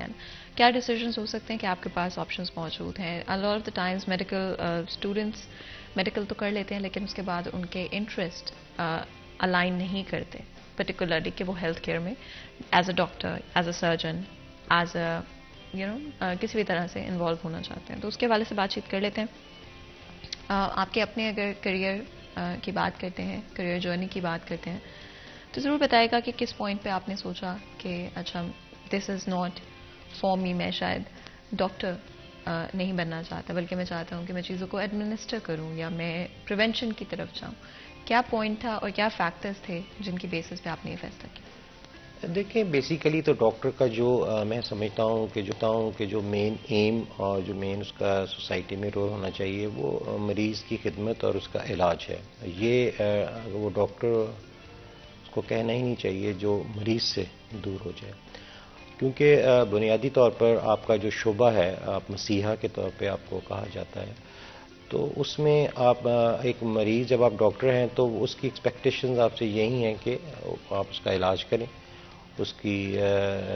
[SPEAKER 2] کیا ڈیسیجنز ہو سکتے ہیں کہ آپ کے پاس آپشنز موجود ہیں. A lot of the times medical students medical تو کر لیتے ہیں, لیکن اس کے بعد ان کے انٹرسٹ الائن نہیں کرتے, پرٹیکولرلی کہ وہ ہیلتھ کیئر میں as a doctor, as a surgeon, as a کسی بھی طرح سے انوالو ہونا چاہتے ہیں. تو اس کے حوالے سے بات چیت کر لیتے ہیں. آپ کے اپنے اگر کریئر کی بات کرتے ہیں, کریئر جرنی کی بات کرتے ہیں, تو ضرور بتائے گا کہ کس پوائنٹ پہ آپ نے سوچا کہ اچھا دس از ناٹ فار می, میں شاید ڈاکٹر نہیں بننا چاہتا, بلکہ میں چاہتا ہوں کہ میں چیزوں کو ایڈمنسٹر کروں یا میں پریونشن کی طرف جاؤں. کیا پوائنٹ تھا اور کیا فیکٹرز تھے جن کی بیسس پہ آپ نے یہ فیصلہ کیا؟
[SPEAKER 5] دیکھیں, بیسیکلی تو ڈاکٹر کا جو میں سمجھتا ہوں کہ جو مین ایم اور جو مین اس کا سوسائٹی میں رول ہونا چاہیے وہ مریض کی خدمت اور اس کا علاج ہے. یہ وہ ڈاکٹر اس کو کہنا ہی نہیں چاہیے جو مریض سے دور ہو جائے, کیونکہ بنیادی طور پر آپ کا جو شعبہ ہے, آپ مسیحا کے طور پہ آپ کو کہا جاتا ہے, تو اس میں آپ ایک مریض, جب آپ ڈاکٹر ہیں تو اس کی ایکسپیکٹیشنز آپ سے یہی ہیں کہ آپ اس کا علاج کریں, اس کی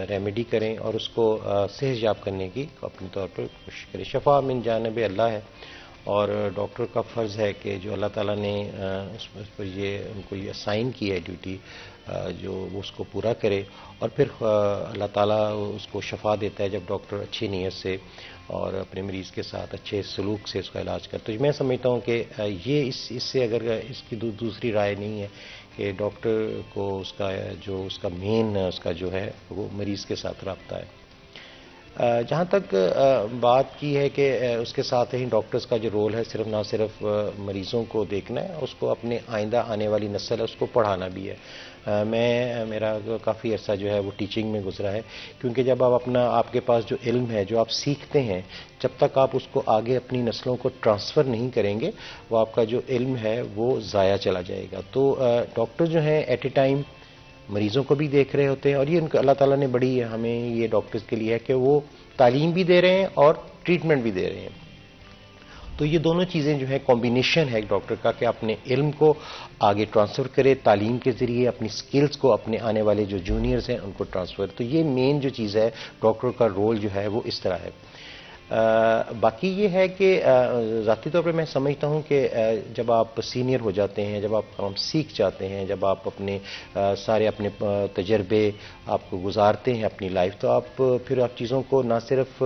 [SPEAKER 5] ریمیڈی کریں, اور اس کو صحت یاب کرنے کی اپنے طور پر کوشش کریں. شفا من جانب اللہ ہے, اور ڈاکٹر کا فرض ہے کہ جو اللہ تعالیٰ نے اس پر ان کو یہ اسائن کی ہے ڈیوٹی, جو وہ اس کو پورا کرے, اور پھر اللہ تعالیٰ اس کو شفا دیتا ہے جب ڈاکٹر اچھی نیت سے اور اپنے مریض کے ساتھ اچھے سلوک سے اس کا علاج کرتا ہے. تو میں سمجھتا ہوں کہ یہ اس سے اگر اس کی دوسری رائے نہیں ہے کہ ڈاکٹر کو اس کا مین اس کا جو ہے وہ مریض کے ساتھ رابطہ ہے. جہاں تک بات کی ہے کہ اس کے ساتھ ہی ڈاکٹرز کا جو رول ہے صرف نہ صرف مریضوں کو دیکھنا ہے، اس کو اپنے آئندہ آنے والی نسل ہے اس کو پڑھانا بھی ہے. میرا کافی عرصہ جو ہے وہ ٹیچنگ میں گزرا ہے، کیونکہ جب آپ کے پاس جو علم ہے جو آپ سیکھتے ہیں، جب تک آپ اس کو آگے اپنی نسلوں کو ٹرانسفر نہیں کریں گے وہ آپ کا جو علم ہے وہ ضائع چلا جائے گا. تو ڈاکٹر جو ہیں ایٹ اے ٹائم مریضوں کو بھی دیکھ رہے ہوتے ہیں، اور یہ ان کو اللہ تعالیٰ نے بڑی ہمیں یہ ڈاکٹرز کے لیے ہے کہ وہ تعلیم بھی دے رہے ہیں اور ٹریٹمنٹ بھی دے رہے ہیں. تو یہ دونوں چیزیں جو ہے کمبینیشن ہے ایک ڈاکٹر کا کہ اپنے علم کو آگے ٹرانسفر کرے تعلیم کے ذریعے، اپنی سکلز کو اپنے آنے والے جو جونیئرز ہیں ان کو ٹرانسفر. تو یہ مین جو چیز ہے ڈاکٹر کا رول جو ہے وہ اس طرح ہے. باقی یہ ہے کہ ذاتی طور پہ میں سمجھتا ہوں کہ جب آپ سینئر ہو جاتے ہیں، جب آپ کام سیکھ جاتے ہیں، جب آپ اپنے سارے اپنے تجربے آپ کو گزارتے ہیں اپنی لائف، تو پھر آپ چیزوں کو نہ صرف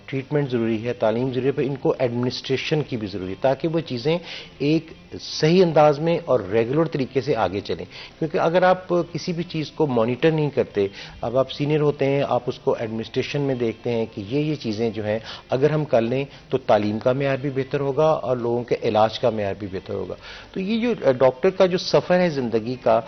[SPEAKER 5] ٹریٹمنٹ ضروری ہے، تعلیم ضروری ہے، پر ان کو ایڈمنسٹریشن کی بھی ضروری ہے تاکہ وہ چیزیں ایک صحیح انداز میں اور ریگولر طریقے سے آگے چلیں. کیونکہ اگر آپ کسی بھی چیز کو مانیٹر نہیں کرتے، اب آپ سینئر ہوتے ہیں، آپ اس کو ایڈمنسٹریشن میں دیکھتے ہیں کہ یہ چیزیں جو ہیں اگر ہم کر لیں تو تعلیم کا معیار بھی بہتر ہوگا اور لوگوں کے علاج کا معیار بھی بہتر ہوگا. تو یہ جو ڈاکٹر کا جو سفر ہے زندگی کا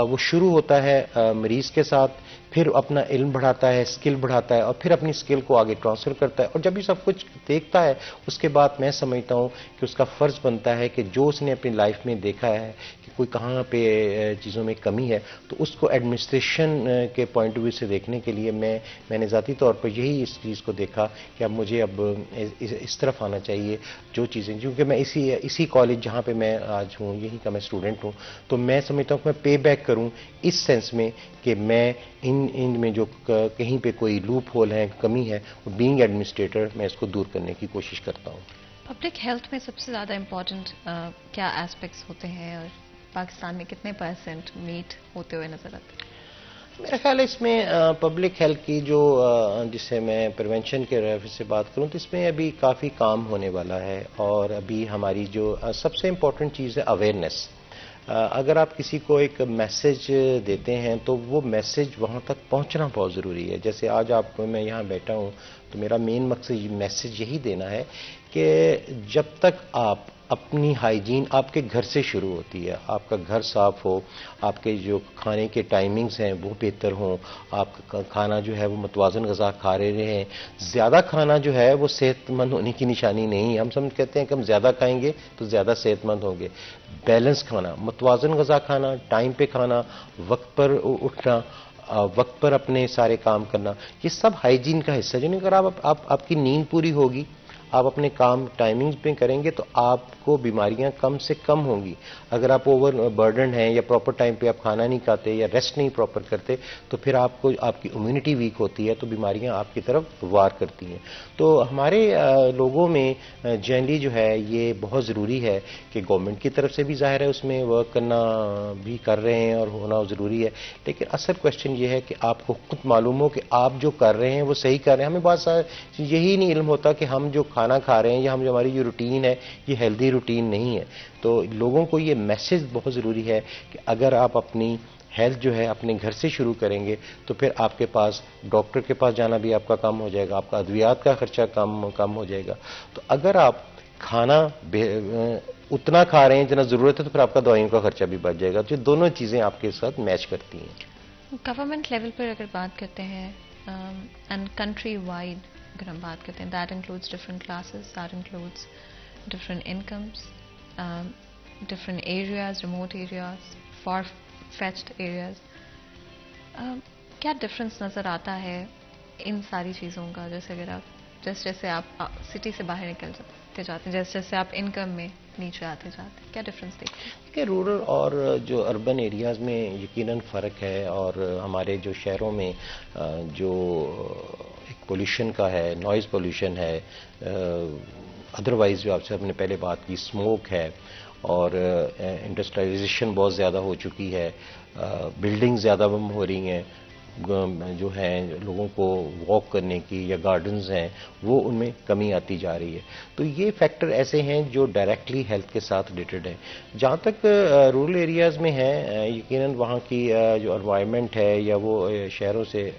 [SPEAKER 5] وہ شروع ہوتا ہے مریض کے ساتھ، پھر اپنا علم بڑھاتا ہے، اسکل بڑھاتا ہے، اور پھر اپنی اسکل کو آگے ٹرانسفر کرتا ہے. اور جب یہ سب کچھ دیکھتا ہے اس کے بعد میں سمجھتا ہوں کہ اس کا فرض بنتا ہے کہ جو اس نے اپنی لائف میں دیکھا ہے کہ کوئی کہاں پہ چیزوں میں کمی ہے، تو اس کو ایڈمنسٹریشن کے پوائنٹ آف ویو سے دیکھنے کے لیے میں نے ذاتی طور پر یہی اس چیز کو دیکھا کہ اب مجھے اس طرف آنا چاہیے جو چیزیں، کیونکہ میں اسی کالج جہاں پہ میں آج ہوں یہیں کا میں اسٹوڈنٹ ہوں، تو میں سمجھتا ہوں کہ میں پے بیک کروں اس سینس میں کہ میں ان میں جو کہیں پہ کوئی لوپ ہول ہے، کمی ہے، بینگ ایڈمنسٹریٹر میں اس کو دور کرنے کی کوشش کرتا ہوں.
[SPEAKER 2] پبلک ہیلتھ میں سب سے زیادہ امپورٹنٹ کیا ایسپیکٹس ہوتے ہیں اور پاکستان میں کتنے پرسنٹ میٹ ہوتے ہوئے نظر آتے ہیں؟
[SPEAKER 5] میرا خیال ہے اس میں پبلک ہیلتھ کی جو جسے میں پریونشن کے ریفر سے بات کروں تو اس میں ابھی کافی کام ہونے والا ہے. اور ابھی ہماری جو سب سے امپورٹنٹ چیز ہے اویئرنیس. اگر آپ کسی کو ایک میسج دیتے ہیں تو وہ میسج وہاں تک پہنچنا بہت ضروری ہے. جیسے آج میں یہاں بیٹھا ہوں تو میرا مین مقصد میسج یہی دینا ہے کہ جب تک آپ اپنی ہائیجین آپ کے گھر سے شروع ہوتی ہے، آپ کا گھر صاف ہو، آپ کے جو کھانے کے ٹائمنگز ہیں وہ بہتر ہوں، آپ کا کھانا جو ہے وہ متوازن غذا کھا رہے ہیں. زیادہ کھانا جو ہے وہ صحت مند ہونے کی نشانی نہیں ہے. ہم کہتے ہیں کہ ہم زیادہ کھائیں گے تو زیادہ صحت مند ہوں گے. بیلنس کھانا، متوازن غذا کھانا، ٹائم پہ کھانا، وقت پر اٹھنا، وقت پر اپنے سارے کام کرنا، یہ سب ہائیجین کا حصہ ہے. یعنی اگر آپ کی نیند پوری ہوگی، آپ اپنے کام ٹائمنگ پہ کریں گے تو آپ کو بیماریاں کم سے کم ہوں گی. اگر آپ اوور برڈن ہیں یا پراپر ٹائم پہ آپ کھانا نہیں کھاتے یا ریسٹ نہیں پراپر کرتے تو پھر آپ کی امیونٹی ویک ہوتی ہے تو بیماریاں آپ کی طرف وار کرتی ہیں. تو ہمارے لوگوں میں جنرلی جو ہے یہ بہت ضروری ہے کہ گورنمنٹ کی طرف سے بھی ظاہر ہے اس میں ورک کرنا بھی کر رہے ہیں اور ہونا ضروری ہے، لیکن اصل کوشچن یہ ہے کہ آپ کو خود معلوم ہو کہ آپ جو کر رہے ہیں وہ صحیح کر رہے ہیں. ہمیں بہت سارا یہی نہیں علم ہوتا کہ ہم جو کھانا کھا رہے ہیں یا ہماری جو روٹین ہے یہ ہیلدی روٹین نہیں ہے. تو لوگوں کو یہ میسج بہت ضروری ہے کہ اگر آپ اپنی ہیلتھ جو ہے اپنے گھر سے شروع کریں گے تو پھر آپ کے پاس ڈاکٹر کے پاس جانا بھی آپ کا کم ہو جائے گا، آپ کا ادویات کا خرچہ کم ہو جائے گا. تو اگر آپ کھانا اتنا کھا رہے ہیں جتنا ضرورت ہے تو پھر آپ کا دوائیوں کا خرچہ بھی بچ جائے گا. تو دونوں چیزیں آپ کے ساتھ میچ کرتی ہیں.
[SPEAKER 2] گورنمنٹ لیول پر اگر بات کرتے ہیں اینڈ کنٹری وائڈ اگر ہم بات کرتے ہیں that includes different classes, that includes different incomes, different areas, remote areas, for fetched areas. کیا ڈفرنس نظر آتا ہے ان ساری چیزوں کا؟ جیسے اگر آپ جیسے آپ سٹی سے باہر نکلتے جاتے ہیں، جیسے آپ انکم میں نیچے آتے جاتے ہیں، کیا ڈفرنس دیکھتے ہیں؟
[SPEAKER 5] کہ رورل اور جو اربن ایریاز میں یقیناً فرق ہے، اور ہمارے جو شہروں میں جو ایک پولوشن کا ہے، نوائز پولوشن ہے، ادروائز جو آپ سے ہم نے پہلے بات کی اسموک ہے، اور انڈسٹریلائزیشن بہت زیادہ ہو چکی ہے، بلڈنگ زیادہ ہو رہی ہیں، جو ہیں لوگوں کو واک کرنے کی یا گارڈنز ہیں وہ ان میں کمی آتی جا رہی ہے. تو یہ فیکٹر ایسے ہیں جو ڈائریکٹلی ہیلتھ کے ساتھ ریلیٹڈ ہیں. جہاں تک رورل ایریاز میں ہے، یقیناً وہاں کی جو انوائرمنٹ ہے یا وہ شہروں سے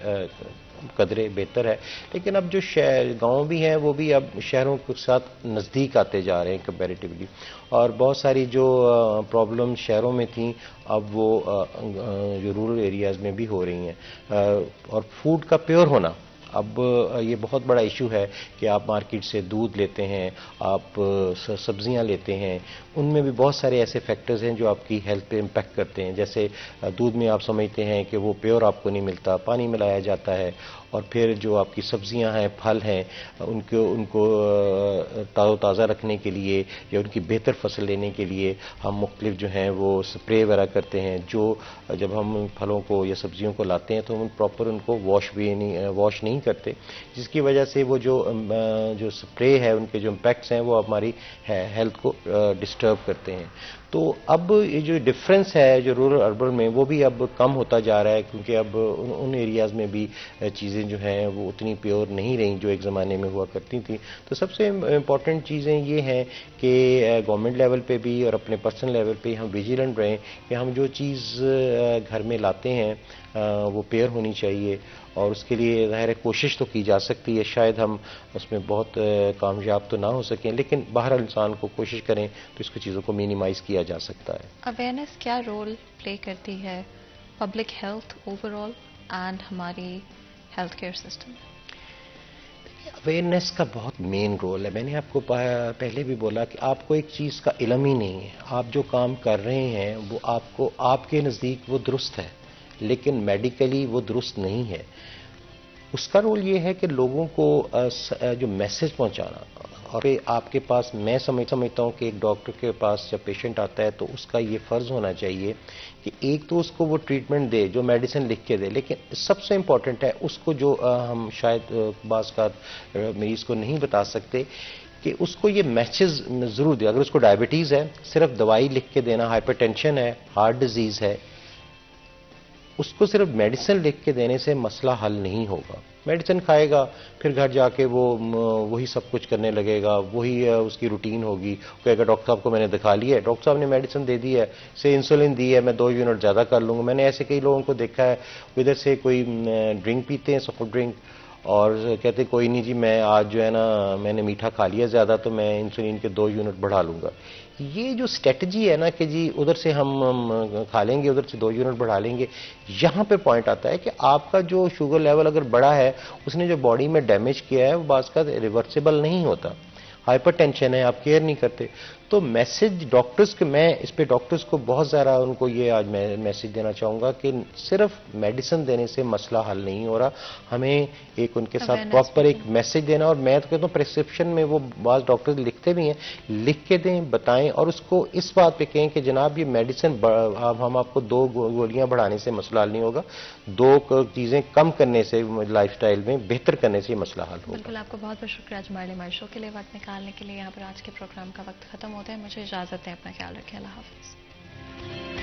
[SPEAKER 5] قدرے بہتر ہے. لیکن اب جو گاؤں بھی ہیں وہ بھی اب شہروں کے ساتھ نزدیک آتے جا رہے ہیں کمپیریٹیولی, اور بہت ساری جو پرابلم شہروں میں تھیں اب وہ جو رورل ایریاز میں بھی ہو رہی ہیں. اور فوڈ کا پیور ہونا اب یہ بہت بڑا ایشو ہے کہ آپ مارکیٹ سے دودھ لیتے ہیں, آپ سبزیاں لیتے ہیں, ان میں بھی بہت سارے ایسے فیکٹرز ہیں جو آپ کی ہیلتھ پہ امپیکٹ کرتے ہیں. جیسے دودھ میں آپ سمجھتے ہیں کہ وہ پیور آپ کو نہیں ملتا, پانی ملایا جاتا ہے, اور پھر جو آپ کی سبزیاں ہیں, پھل ہیں, ان کو تازہ رکھنے کے لیے یا ان کی بہتر فصل لینے کے لیے ہم مختلف جو ہیں وہ اسپرے وغیرہ کرتے ہیں. جو جب ہم پھلوں کو یا سبزیوں کو لاتے ہیں تو ہم پراپر ان کو واش نہیں کرتے, جس کی وجہ سے وہ جو اسپرے ہے ان کے جو امپیکٹس ہیں وہ ہماری ہیلتھ کو ڈسٹرب کرتے ہیں. تو اب یہ جو ڈفرینس ہے جو رورل اربن میں وہ بھی اب کم ہوتا جا رہا ہے, کیونکہ اب ان ایریاز میں بھی چیزیں جو ہیں وہ اتنی پیور نہیں رہیں جو ایک زمانے میں ہوا کرتی تھیں. تو سب سے امپورٹنٹ چیزیں یہ ہیں کہ گورنمنٹ لیول پہ بھی اور اپنے پرسنل لیول پہ ہم ویجیلنٹ رہیں کہ ہم جو چیز گھر میں لاتے ہیں وہ پیور ہونی چاہیے, اور اس کے لیے ظاہر ہے کوشش تو کی جا سکتی ہے. شاید ہم اس میں بہت کامیاب تو نہ ہو سکیں, لیکن بہرحال انسان کو کوشش کریں تو اس کی چیزوں کو مینیمائز کیا جا سکتا ہے.
[SPEAKER 2] اویئرنیس کیا رول پلے کرتی ہے public health over all and ہماری ہیلتھ کیئر سسٹم؟
[SPEAKER 5] اویئرنیس کا بہت مین رول ہے. میں نے آپ کو پہلے بھی بولا کہ آپ کو ایک چیز کا علم ہی نہیں ہے. آپ جو کام کر رہے ہیں وہ آپ کے نزدیک وہ درست ہے, لیکن میڈیکلی وہ درست نہیں ہے. اس کا رول یہ ہے کہ لوگوں کو جو میسج پہنچانا, اور آپ کے پاس میں سمجھتا ہوں کہ ایک ڈاکٹر کے پاس جب پیشنٹ آتا ہے تو اس کا یہ فرض ہونا چاہیے کہ ایک تو اس کو وہ ٹریٹمنٹ دے جو میڈیسن لکھ کے دے, لیکن سب سے امپورٹنٹ ہے اس کو جو ہم شاید بعض کا مریض کو نہیں بتا سکتے کہ اس کو یہ میسج ضرور دے. اگر اس کو ڈائبٹیز ہے صرف دوائی لکھ کے دینا, ہائپر ٹینشن ہے, ہارٹ ڈیزیز ہے, اس کو صرف میڈیسن لکھ کے دینے سے مسئلہ حل نہیں ہوگا. میڈیسن کھائے گا پھر گھر جا کے وہی سب کچھ کرنے لگے گا, وہی اس کی روٹین ہوگی. کہے گا ڈاکٹر صاحب کو میں نے دکھا لیا ہے, ڈاکٹر صاحب نے میڈیسن دے دی ہے, سے انسولین دی ہے, میں 2 یونٹ زیادہ کر لوں گا. میں نے ایسے کئی لوگوں کو دیکھا ہے ادھر سے کوئی ڈرنک پیتے ہیں, سافٹ ڈرنک, اور کہتے کوئی نہیں جی میں آج جو ہے نا میں نے میٹھا کھا لیا زیادہ تو میں انسولین کے 2 یونٹ بڑھا لوں گا. یہ جو اسٹریٹجی ہے نا کہ جی ادھر سے ہم کھا لیں گے, ادھر سے 2 یونٹ بڑھا لیں گے, یہاں پہ پوائنٹ آتا ہے کہ آپ کا جو شوگر لیول اگر بڑا ہے اس نے جو باڈی میں ڈیمیج کیا ہے وہ بعض کا ریورسیبل نہیں ہوتا. ہائپر ٹینشن ہے, آپ کیئر نہیں کرتے. تو میسج ڈاکٹرز کے, میں اس پہ ڈاکٹرز کو بہت زیادہ ان کو یہ آج میں میسج دینا چاہوں گا کہ صرف میڈیسن دینے سے مسئلہ حل نہیں ہو رہا, ہمیں ایک ان کے ساتھ پراپر ایک میسج دینا. اور میں تو کہتا ہوں پرسکرپشن میں وہ بعض ڈاکٹرز لکھتے بھی ہیں, لکھ کے دیں, بتائیں, اور اس کو اس بات پہ کہیں کہ جناب یہ میڈیسن ہم آپ کو 2 گولیاں بڑھانے سے مسئلہ حل نہیں ہوگا, 2 چیزیں کم کرنے سے لائف سٹائل میں بہتر کرنے سے یہ مسئلہ حل ہوگا.
[SPEAKER 2] بالکل, آپ کو بہت بہت شکریہ آج ہمارے شو کے لیے وقت نکالنے کے لیے. یہاں پر آج کے پروگرام کا وقت ختم ہوتا ہے, مجھے اجازت ہے, اپنا خیال رکھیں, اللہ حافظ.